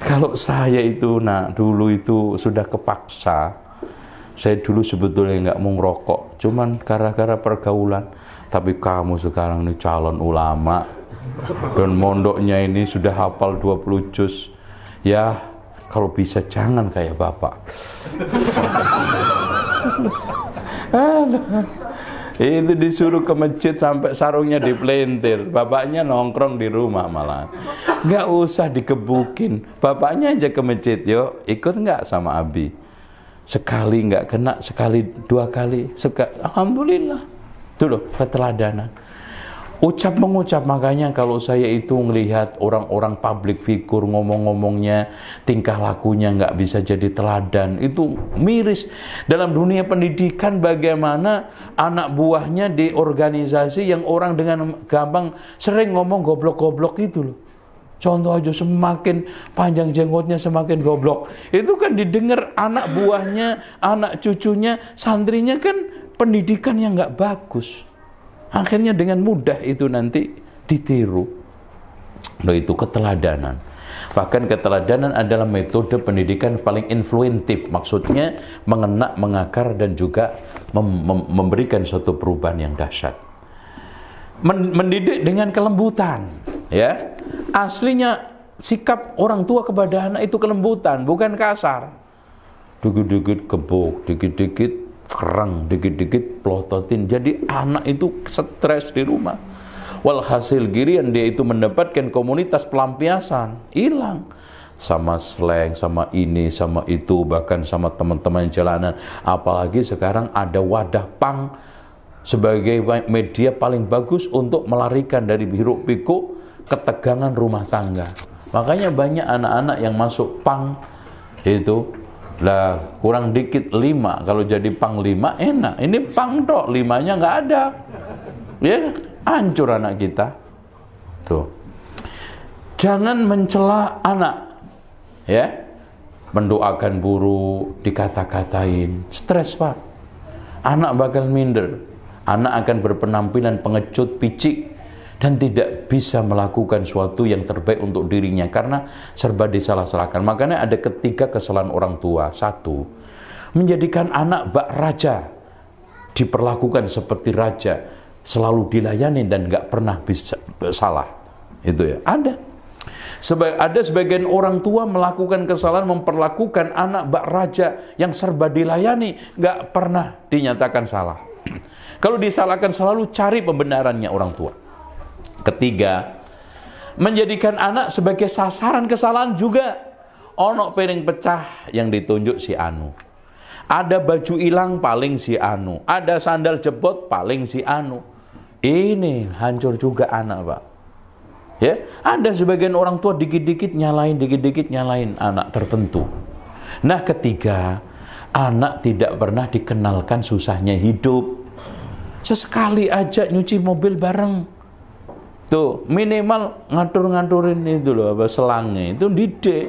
[SPEAKER 2] Kalau saya itu, dulu itu sudah kepaksa. Saya dulu sebetulnya nggak mau ngerokok, cuman gara-gara pergaulan. Tapi kamu sekarang ini calon ulama dan mondoknya ini sudah hafal 20 juz. Ya, kalau bisa jangan kayak bapak. Itu disuruh ke masjid sampai sarungnya dipelintir. Bapaknya nongkrong di rumah malah. Nggak usah dikebukin. Bapaknya aja ke masjid, yuk ikut nggak sama Abi? Sekali nggak kena, sekali 2 kali. Alhamdulillah. Itu loh keteladanan. Ucap mengucap, makanya kalau saya itu melihat orang-orang public figure ngomong-ngomongnya, tingkah lakunya nggak bisa jadi teladan, itu miris. Dalam dunia pendidikan bagaimana anak buahnya di organisasi yang orang dengan gampang sering ngomong goblok-goblok itu loh. Contoh aja, semakin panjang jenggotnya semakin goblok. Itu kan didengar anak buahnya, anak cucunya, santrinya kan pendidikan yang nggak bagus. Akhirnya dengan mudah itu nanti ditiru. Nah itu keteladanan. Bahkan keteladanan adalah metode pendidikan paling influentif. Maksudnya mengena, mengakar dan juga memberikan suatu perubahan yang dahsyat. Mendidik dengan kelembutan, ya. Aslinya sikap orang tua kepada anak itu kelembutan, bukan kasar. Dikit-dikit gebuk, dikit-dikit kerang, dikit-dikit plototin. Jadi anak itu stres di rumah. Walhasil girian dia itu mendapatkan komunitas pelampiasan, hilang sama slang, sama ini, sama itu, bahkan sama teman-teman jalanan. Apalagi sekarang ada wadah pang sebagai media paling bagus untuk melarikan dari hiruk pikuk ketegangan rumah tangga. Makanya banyak anak-anak yang masuk pang Itu lah kurang dikit 5, kalau jadi panglima enak. Ini pang tok, 5-nya nggak ada. Ya, hancur anak kita. Tuh. Jangan mencela anak. Ya. Mendoakan buruk, dikata-katain, stres Pak. Anak bakal minder. Anak akan berpenampilan pengecut, picik, dan tidak bisa melakukan sesuatu yang terbaik untuk dirinya karena serba disalah-salahkan. Makanya ada ketiga kesalahan orang tua. 1, menjadikan anak bak raja, diperlakukan seperti raja, selalu dilayani dan nggak pernah bisa salah. Itu ya, ada. Ada sebagian orang tua melakukan kesalahan, memperlakukan anak bak raja yang serba dilayani, nggak pernah dinyatakan salah. Kalau disalahkan selalu cari pembenarannya orang tua. Ketiga, menjadikan anak sebagai sasaran kesalahan juga. Ono piring pecah yang ditunjuk si anu. Ada baju hilang paling si anu. Ada sandal jebot paling si anu. Ini hancur juga anak Pak. Ya, ada sebagian orang tua dikit-dikit nyalain anak tertentu. Nah, ketiga, anak tidak pernah dikenalkan susahnya hidup. Sesekali aja nyuci mobil bareng. Tuh, minimal ngatur-ngaturin itu loh, selangnya itu didik.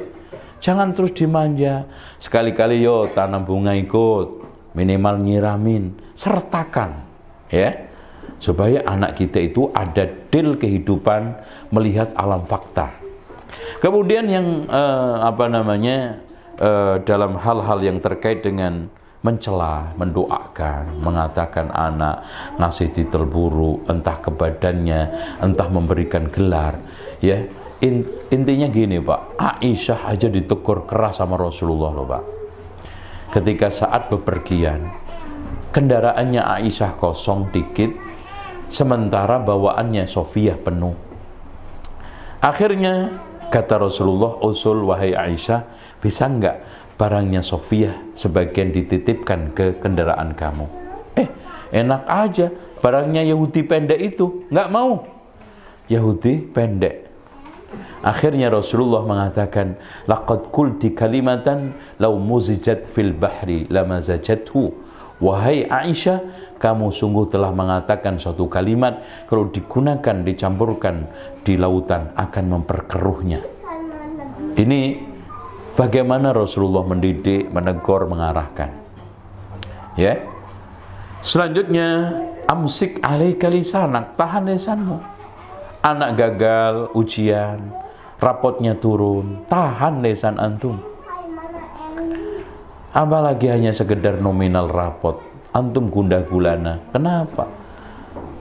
[SPEAKER 2] Jangan terus dimanja. Sekali-kali yo tanam bunga ikut, minimal nyiramin, sertakan, ya. Supaya anak kita itu ada deal kehidupan, melihat alam fakta. Kemudian yang dalam hal-hal yang terkait dengan mencela, mendoakan, mengatakan anak, ngasih titel buruk, entah ke badannya, entah memberikan gelar. Ya, intinya gini Pak, Aisyah aja ditegur keras sama Rasulullah loh Pak. Ketika saat bepergian, kendaraannya Aisyah kosong dikit, sementara bawaannya Sofiyah penuh. Akhirnya kata Rasulullah, usul wahai Aisyah, bisa enggak barangnya Sofiyah sebagian dititipkan ke kendaraan kamu? Enak aja, barangnya Yahudi pendek itu nggak mau. Yahudi pendek. Akhirnya Rasulullah mengatakan, laqad qulti kalimatan law muzijat fil bahri lamazajathu. Wahai Aisyah, kamu sungguh telah mengatakan suatu kalimat, kalau digunakan, dicampurkan di lautan akan memperkeruhnya. Ini bagaimana Rasulullah mendidik, menegur, mengarahkan. Ya. Selanjutnya, amsik alaika lisanak, tahan lisanmu. Anak gagal ujian, rapotnya turun, tahan lisan antum. Apalagi hanya sekedar nominal rapot, antum gundah gulana. Kenapa?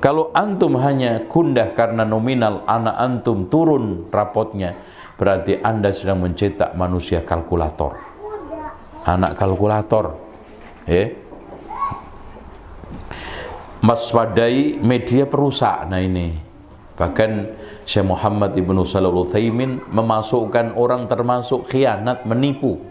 [SPEAKER 2] Kalau antum hanya gundah karena nominal, anak antum turun rapotnya, berarti Anda sedang mencetak manusia kalkulator. Anak kalkulator. Waspadai media perusak. Nah ini. Bahkan Syekh Muhammad Ibnu Shalih Al-Utsaimin memasukkan orang termasuk khianat, menipu.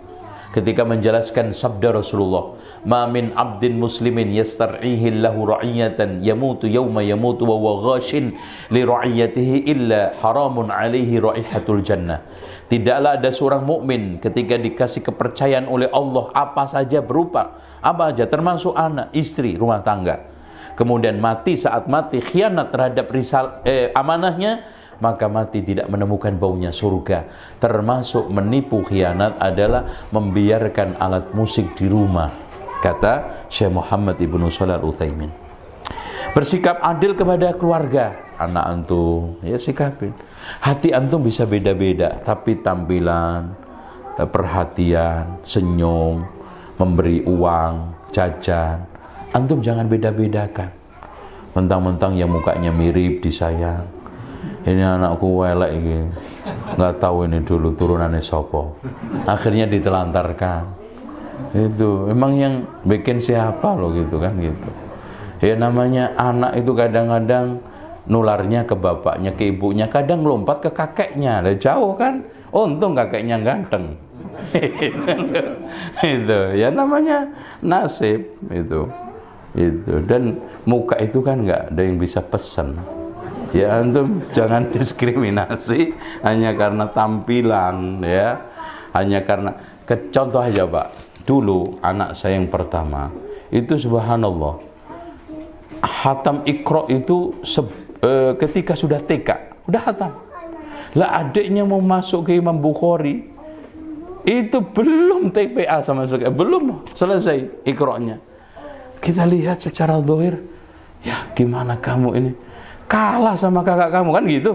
[SPEAKER 2] Ketika menjelaskan sabda Rasulullah, "Ma min 'abdin muslimin yastar'ihi lahu ra'iyatan yamutu yawma yamutu wa huwa ghashin li ra'iyatihi illa haramun 'alaihi raihatul jannah." Tidaklah ada seorang mukmin ketika dikasih kepercayaan oleh Allah apa saja, berupa apa aja, termasuk anak, istri, rumah tangga, kemudian mati, saat mati khianat terhadap amanahnya, maka mati tidak menemukan baunya surga. Termasuk menipu khianat adalah membiarkan alat musik di rumah, kata Syekh Muhammad Ibnu Shalih Al-Utsaimin. Bersikap adil kepada keluarga, anak antum, ya sikapin. Hati antum bisa beda-beda, tapi tampilan, perhatian, senyum, memberi uang, jajan, antum jangan beda-bedakan. Mentang-mentang yang mukanya mirip disayang, ini anakku welek ini, nggak tahu ini dulu turunannya sopo, akhirnya ditelantarkan. Itu emang yang bikin siapa loh, gitu kan, gitu. Ya namanya anak itu kadang-kadang nularnya ke bapaknya, ke ibunya, kadang lompat ke kakeknya. Lah jauh kan, untung kakeknya ganteng. Itu ya namanya nasib itu. Dan muka itu kan nggak ada yang bisa pesen. Ya antum jangan diskriminasi hanya karena tampilan, ya, hanya karena Contoh aja Pak, dulu anak saya yang pertama itu subhanallah hatam Iqra itu ketika sudah TK udah hatam. Lah adiknya mau masuk ke Imam Bukhari itu belum TPA sama sekali, belum selesai Iqra-nya. Kita lihat secara zahir, ya gimana kamu ini kalah sama kakak kamu kan gitu.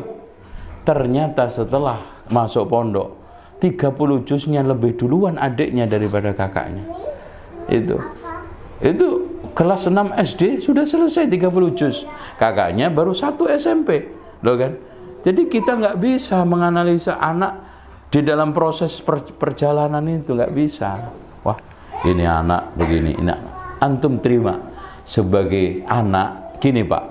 [SPEAKER 2] Ternyata setelah masuk pondok 30 juznya lebih duluan adiknya daripada kakaknya. Itu kelas 6 SD sudah selesai 30 juz. Kakaknya baru 1 SMP. Loh kan? Jadi kita nggak bisa menganalisa anak di dalam proses perjalanan itu, nggak bisa. Wah, ini anak begini, ini antum terima sebagai anak gini Pak.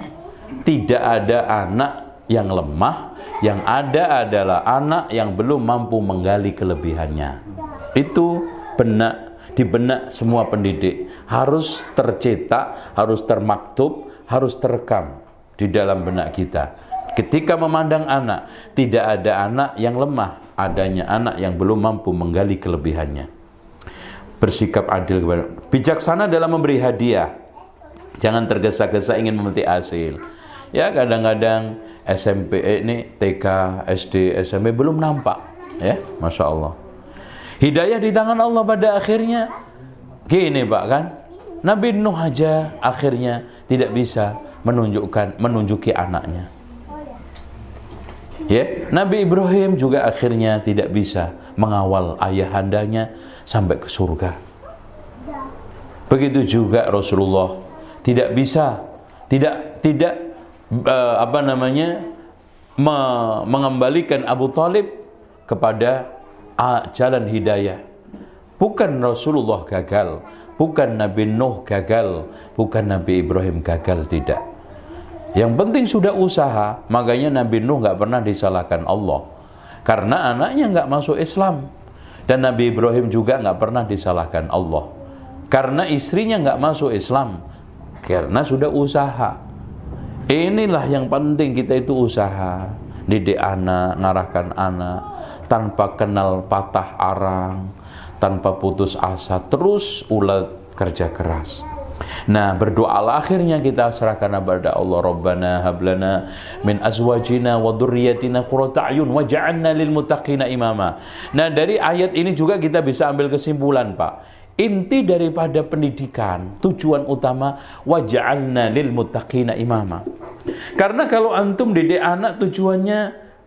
[SPEAKER 2] Tidak ada anak yang lemah, yang ada adalah anak yang belum mampu menggali kelebihannya. Itu di benak semua pendidik harus tercetak, harus termaktub, harus terekam di dalam benak kita. Ketika memandang anak, tidak ada anak yang lemah, adanya anak yang belum mampu menggali kelebihannya. Bersikap adil kepada, bijaksana dalam memberi hadiah. Jangan tergesa-gesa ingin memetik hasil. Ya kadang-kadang SMP ini TK, SD, SMP belum nampak, ya, masya Allah. Hidayah di tangan Allah pada akhirnya. Gini Pak kan, Nabi Nuh aja akhirnya tidak bisa menunjuki anaknya. Ya, Nabi Ibrahim juga akhirnya tidak bisa mengawal ayahandanya sampai ke surga. Begitu juga Rasulullah tidak bisa mengembalikan Abu Talib kepada jalan hidayah. Bukan Rasulullah gagal, bukan Nabi Nuh gagal, bukan Nabi Ibrahim gagal, tidak. Yang penting sudah usaha. Makanya Nabi Nuh nggak pernah disalahkan Allah karena anaknya nggak masuk Islam, dan Nabi Ibrahim juga nggak pernah disalahkan Allah karena istrinya nggak masuk Islam, karena sudah usaha. Inilah yang penting, kita itu usaha, didik anak, ngarahkan anak tanpa kenal patah arang, tanpa putus asa, terus ulat kerja keras. Nah, berdoalah akhirnya kita serahkan kepada Allah. Rabbana hablana min azwajina wa dzurriyyatina qurrata a'yun waj'alna lil muttaqina imama. Nah, dari ayat ini juga kita bisa ambil kesimpulan, Pak. Inti daripada pendidikan, tujuan utama waj'alna lil muttaqina imama. Karena kalau antum didik anak, tujuannya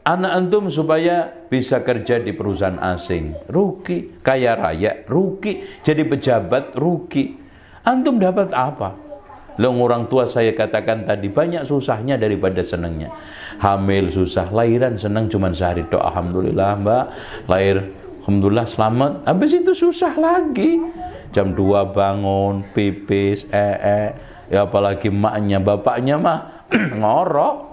[SPEAKER 2] anak antum supaya bisa kerja di perusahaan asing, rugi. Kaya raya, rugi. Jadi pejabat, rugi. Antum dapat apa? Loh, orang tua saya katakan tadi, banyak susahnya daripada senangnya. Hamil susah, lahiran senang cuma sehari doa, alhamdulillah Mbak, lahir, alhamdulillah selamat. Habis itu susah lagi. Jam 2 bangun, pipis, ya apalagi maknya, bapaknya mah ngorok.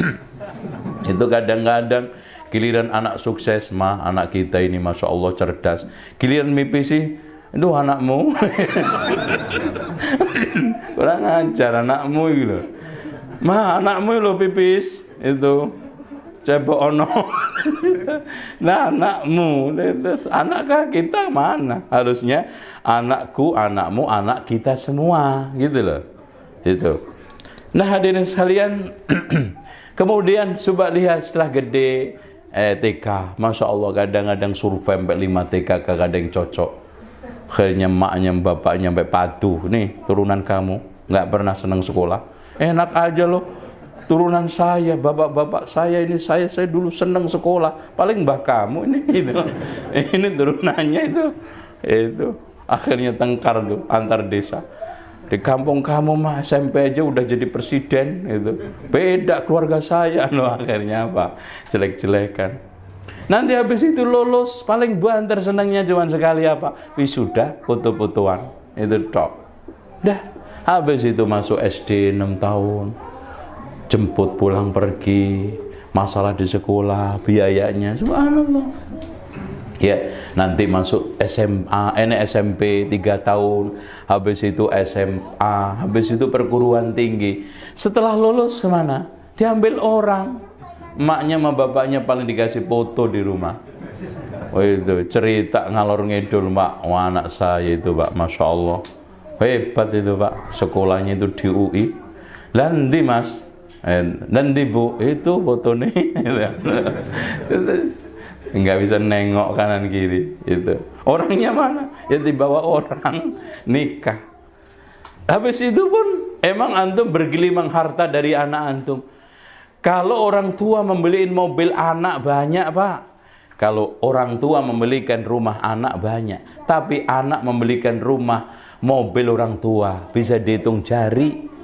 [SPEAKER 2] Itu kadang-kadang giliran anak sukses mah, anak kita ini masya Allah cerdas. Giliran mipis sih, itu anakmu. Kurang ajar anakmu gitu. Mah anakmu lo pipis itu cebok ono. Nah anakmu itu, anakkah kita mana? Harusnya anakku, anakmu, anak kita semua gitu loh. Itu. Nah hadirin sekalian, kemudian coba lihat setelah gede TK, masya Allah kadang-kadang survei sampai 5 TK kagak ada yang cocok. Akhirnya maknya, bapaknya sampai patuh. Nih turunan kamu nggak pernah senang sekolah. Enak aja loh, turunan saya, bapak-bapak saya ini, saya dulu senang sekolah. Paling mbah kamu ini gitu. Ini turunannya itu akhirnya tengkar tuh antar desa. Di kampung kamu mah SMP aja udah jadi presiden itu. Beda keluarga saya loh, akhirnya apa? Jelek-jelekan. Nanti habis itu lulus, paling banter senangnya cuma sekali apa? Wisuda, foto-fotoan. Itu tok. Dah, habis itu masuk SD 6 tahun. Jemput pulang pergi, masalah di sekolah, biayanya, subhanallah. Ya, nanti masuk SMA, SMP 3 tahun, habis itu SMA, habis itu perguruan tinggi. Setelah lulus kemana? Diambil orang. Maknya sama bapaknya paling dikasih foto di rumah. Oh itu cerita ngalor ngidul Pak. Wah, anak saya itu Pak, Masya Allah hebat itu Pak, sekolahnya itu di UI. Nanti Mas, nanti Bu, itu foto nih nggak bisa nengok kanan kiri itu. Orangnya mana? Ya dibawa orang nikah. Habis itu pun emang antum bergelimang harta dari anak antum. Kalau orang tua membeliin mobil anak banyak Pak. Kalau orang tua membelikan rumah anak banyak, tapi anak membelikan rumah mobil orang tua bisa dihitung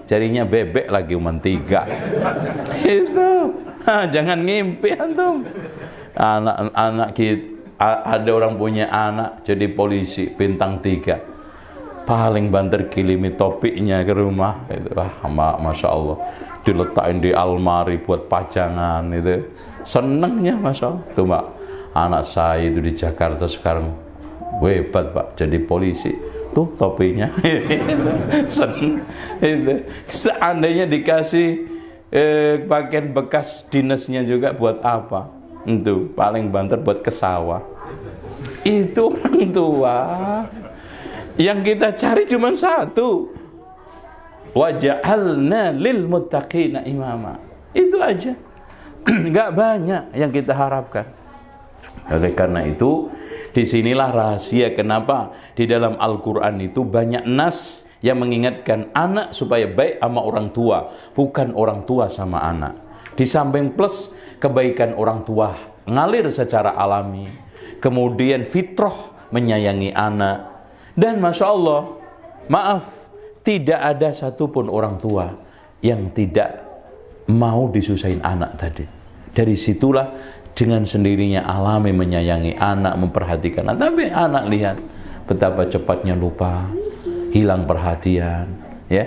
[SPEAKER 2] jarinya bebek lagi cuma 3 itu. Jangan ngimpi antum. Anak kita ada orang punya anak jadi polisi bintang 3, paling banter kilimi topiknya ke rumah itu. Masya Allah, diletakin di almari buat pajangan itu, senengnya Masya Allah tuh Pak. Anak saya itu di Jakarta sekarang hebat Pak, jadi polisi tuh topinya seneng itu. Seandainya dikasih pakaian bekas dinasnya juga buat apa? Itu paling banter buat ke sawah. Itu orang tua. Yang kita cari cuma satu, waja'alna lil muttaqina imama. Itu aja, nggak banyak yang kita harapkan. Oleh karena itu, disinilah rahasia kenapa di dalam Al-Quran itu banyak nas yang mengingatkan anak supaya baik sama orang tua, bukan orang tua sama anak. Di samping plus kebaikan orang tua ngalir secara alami, kemudian fitrah menyayangi anak, dan Masya Allah, maaf, tidak ada satupun orang tua yang tidak mau disusahin anak tadi. Dari situlah dengan sendirinya alami menyayangi anak, memperhatikan anak. Tapi anak lihat betapa cepatnya lupa, hilang perhatian, ya.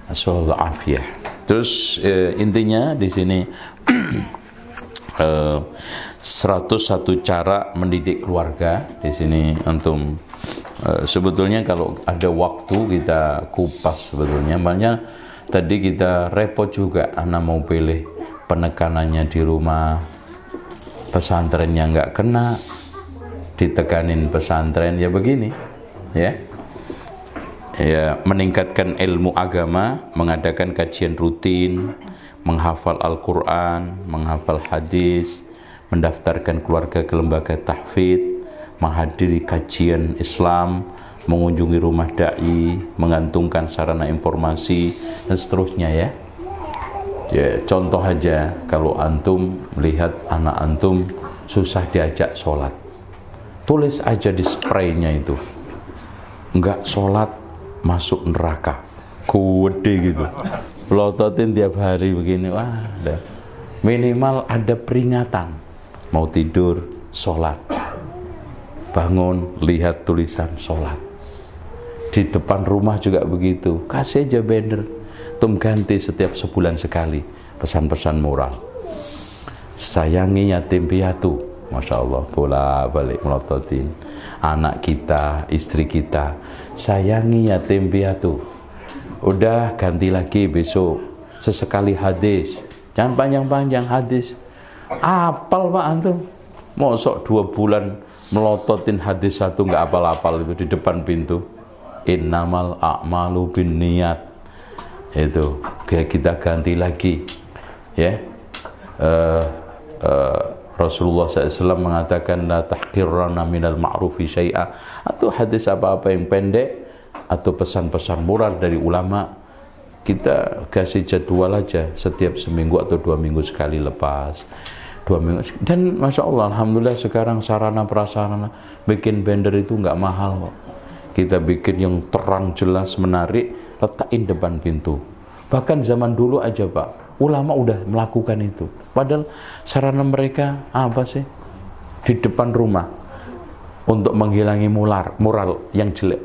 [SPEAKER 2] Assalamualaikum afiyah. Terus intinya di sini 101 cara mendidik keluarga. Di sini antum sebetulnya kalau ada waktu kita kupas sebetulnya. Makanya tadi kita repot juga, anak mau pilih penekanannya di rumah, pesantrennya nggak kena, ditekanin pesantren ya begini, ya. Ya, meningkatkan ilmu agama, mengadakan kajian rutin, menghafal Al-Quran, menghafal hadis, mendaftarkan keluarga ke lembaga tahfidz, menghadiri kajian Islam, mengunjungi rumah dai, menggantungkan sarana informasi, dan seterusnya ya. Ya, contoh aja, kalau antum melihat anak antum susah diajak sholat, tulis aja di spraynya itu, nggak sholat masuk neraka, gede gitu, pelototin tiap hari begini. Wah, minimal ada peringatan, mau tidur sholat, bangun lihat tulisan sholat. Di depan rumah juga begitu, kasih aja banner, tum ganti setiap sebulan sekali, pesan-pesan moral, sayangi yatim piatu. Masya Allah, bolak-balik melototin anak kita, istri kita, sayangi yatim piatu. Udah ganti lagi besok, sesekali hadis, jangan panjang-panjang hadis. Apal Pak antum, mosok 2 bulan melototin hadis satu nggak apal-apal itu di depan pintu. Innamal a'malu binniyat. Itu kayak kita ganti lagi, ya. Rasulullah SAW mengatakan la tahqirranna minal ma'rufi syai'a, atau hadis apa-apa yang pendek atau pesan-pesan moral dari ulama, kita kasih jadwal aja setiap seminggu atau 2 minggu sekali, lepas 2 minggu. Dan Masya Allah, Alhamdulillah sekarang sarana prasarana bikin banner itu nggak mahal kok. Kita bikin yang terang, jelas, menarik, letakin depan pintu. Bahkan zaman dulu aja Pak, ulama udah melakukan itu. Padahal sarana mereka apa sih? Di depan rumah, untuk menghilangi moral yang jelek.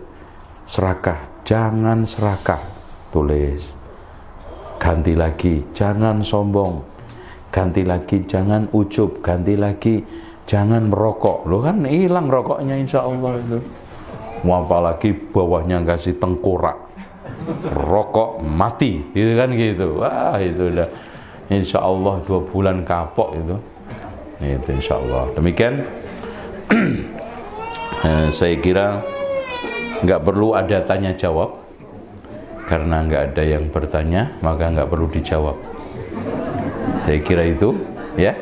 [SPEAKER 2] Serakah, jangan serakah, tulis. Ganti lagi, jangan sombong. Ganti lagi, jangan ujub. Ganti lagi, jangan merokok. Loh kan hilang rokoknya insya Allah itu. Mau apalagi bawahnya kasih tengkorak, rokok mati, gitu kan gitu. Wah itu udah insya Allah 2 bulan kapok itu insya Allah. Demikian Saya kira nggak perlu ada tanya jawab, karena nggak ada yang bertanya maka nggak perlu dijawab. Saya kira itu ya.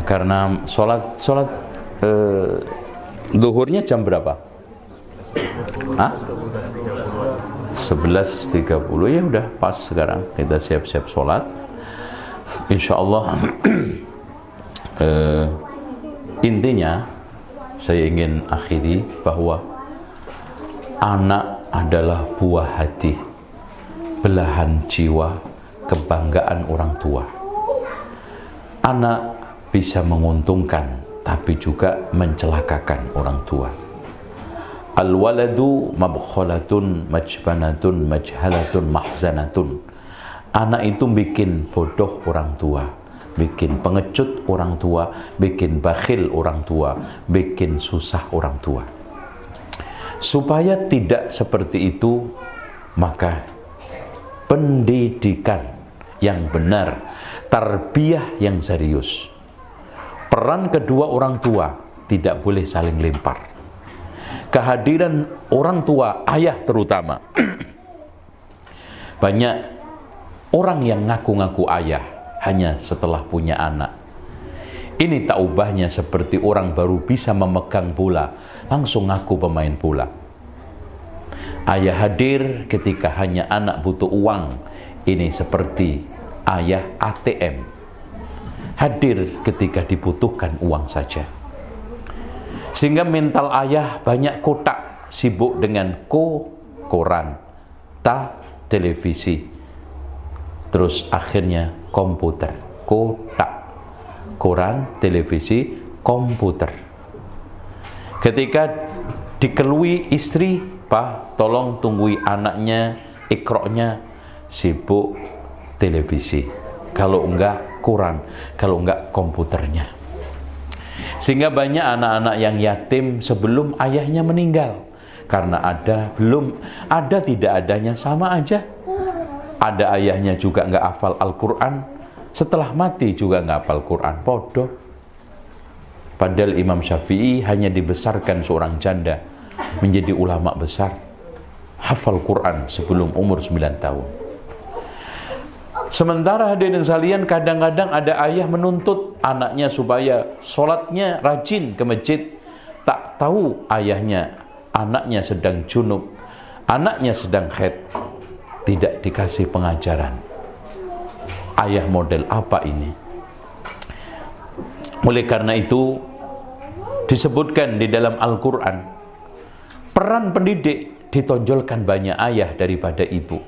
[SPEAKER 2] Karena sholat zuhurnya jam berapa? 11.30. Ya udah pas sekarang kita siap-siap sholat. Insya Allah. Intinya saya ingin akhiri bahwa anak adalah buah hati, belahan jiwa, kebanggaan orang tua. Anak bisa menguntungkan tapi juga mencelakakan orang tua. Al-waladu mabkhalatun majbanatun majhalatun mahzanatun. Anak itu bikin bodoh orang tua, bikin pengecut orang tua, bikin bakhil orang tua, bikin susah orang tua. Supaya tidak seperti itu, maka pendidikan yang benar, tarbiyah yang serius. Peran kedua orang tua tidak boleh saling lempar. Kehadiran orang tua, ayah terutama. Banyak orang yang ngaku-ngaku ayah hanya setelah punya anak. Ini tak ubahnya seperti orang baru bisa memegang bola, langsung ngaku pemain bola. Ayah hadir ketika hanya anak butuh uang. Ini seperti ayah ATM. Hadir ketika dibutuhkan uang saja. Sehingga mental ayah banyak kotak, sibuk dengan koran, televisi. Terus akhirnya komputer, kotak, koran, televisi, komputer. Ketika dikelui istri, Pak, tolong tunggui anaknya, ikroknya, sibuk televisi. Kalau enggak, koran. Kalau enggak, komputernya. Sehingga banyak anak-anak yang yatim sebelum ayahnya meninggal. Karena belum ada tidak adanya sama aja. Ada ayahnya juga enggak hafal Al-Quran. Setelah mati juga enggak hafal Quran. Bodoh. Padahal Imam Syafi'i hanya dibesarkan seorang janda menjadi ulama besar, hafal Quran sebelum umur 9 tahun. Sementara hadirin sekalian, kadang-kadang ada ayah menuntut anaknya supaya sholatnya rajin ke masjid. Tak tahu ayahnya, anaknya sedang junub, anaknya sedang haid, tidak dikasih pengajaran. Ayah model apa ini? Oleh karena itu disebutkan di dalam Al-Quran, peran pendidik ditonjolkan banyak ayah daripada ibu.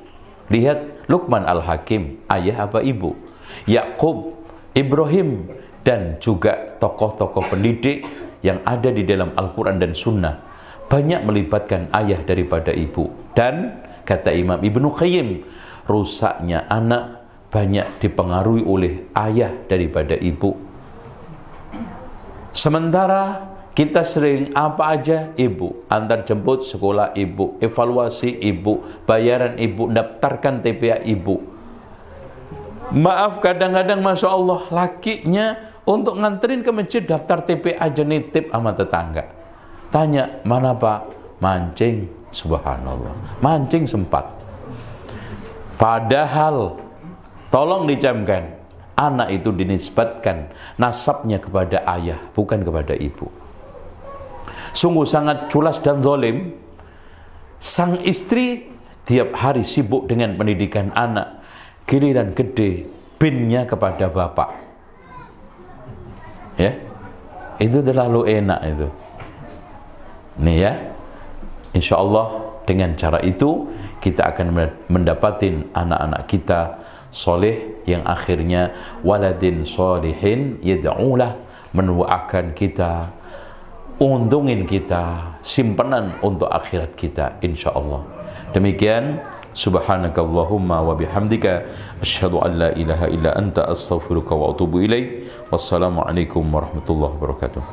[SPEAKER 2] Lihat Luqman Al-Hakim, ayah apa ibu? Yakub, Ibrahim, dan juga tokoh-tokoh pendidik yang ada di dalam Al-Quran dan Sunnah banyak melibatkan ayah daripada ibu. Dan kata Imam Ibnu Qayyim, rusaknya anak banyak dipengaruhi oleh ayah daripada ibu. Sementara kita sering apa aja ibu, antar jemput sekolah ibu, evaluasi ibu, bayaran ibu, daftarkan TPA ibu. Maaf, kadang-kadang Masya Allah lakinya untuk nganterin ke masjid daftar TPA aja nitip sama tetangga. Tanya, mana Pak? Mancing. Subhanallah, mancing sempat. Padahal tolong dicamkan, anak itu dinisbatkan nasabnya kepada ayah, bukan kepada ibu. Sungguh sangat culas dan zalim. Sang istri tiap hari sibuk dengan pendidikan anak, giliran gede binnya kepada bapak. Ya, itu terlalu enak itu. Nih ya, insya Allah dengan cara itu kita akan mendapatin anak-anak kita soleh yang akhirnya waladin solihin yad'ulah, mendoakan kita, untungin kita, simpanan untuk akhirat kita insyaallah. Demikian, subhanakallahumma wa bihamdika asyhadu an la ilaha illa anta astaghfiruka wa atubu ilaik. Wassalamualaikum warahmatullahi wabarakatuh.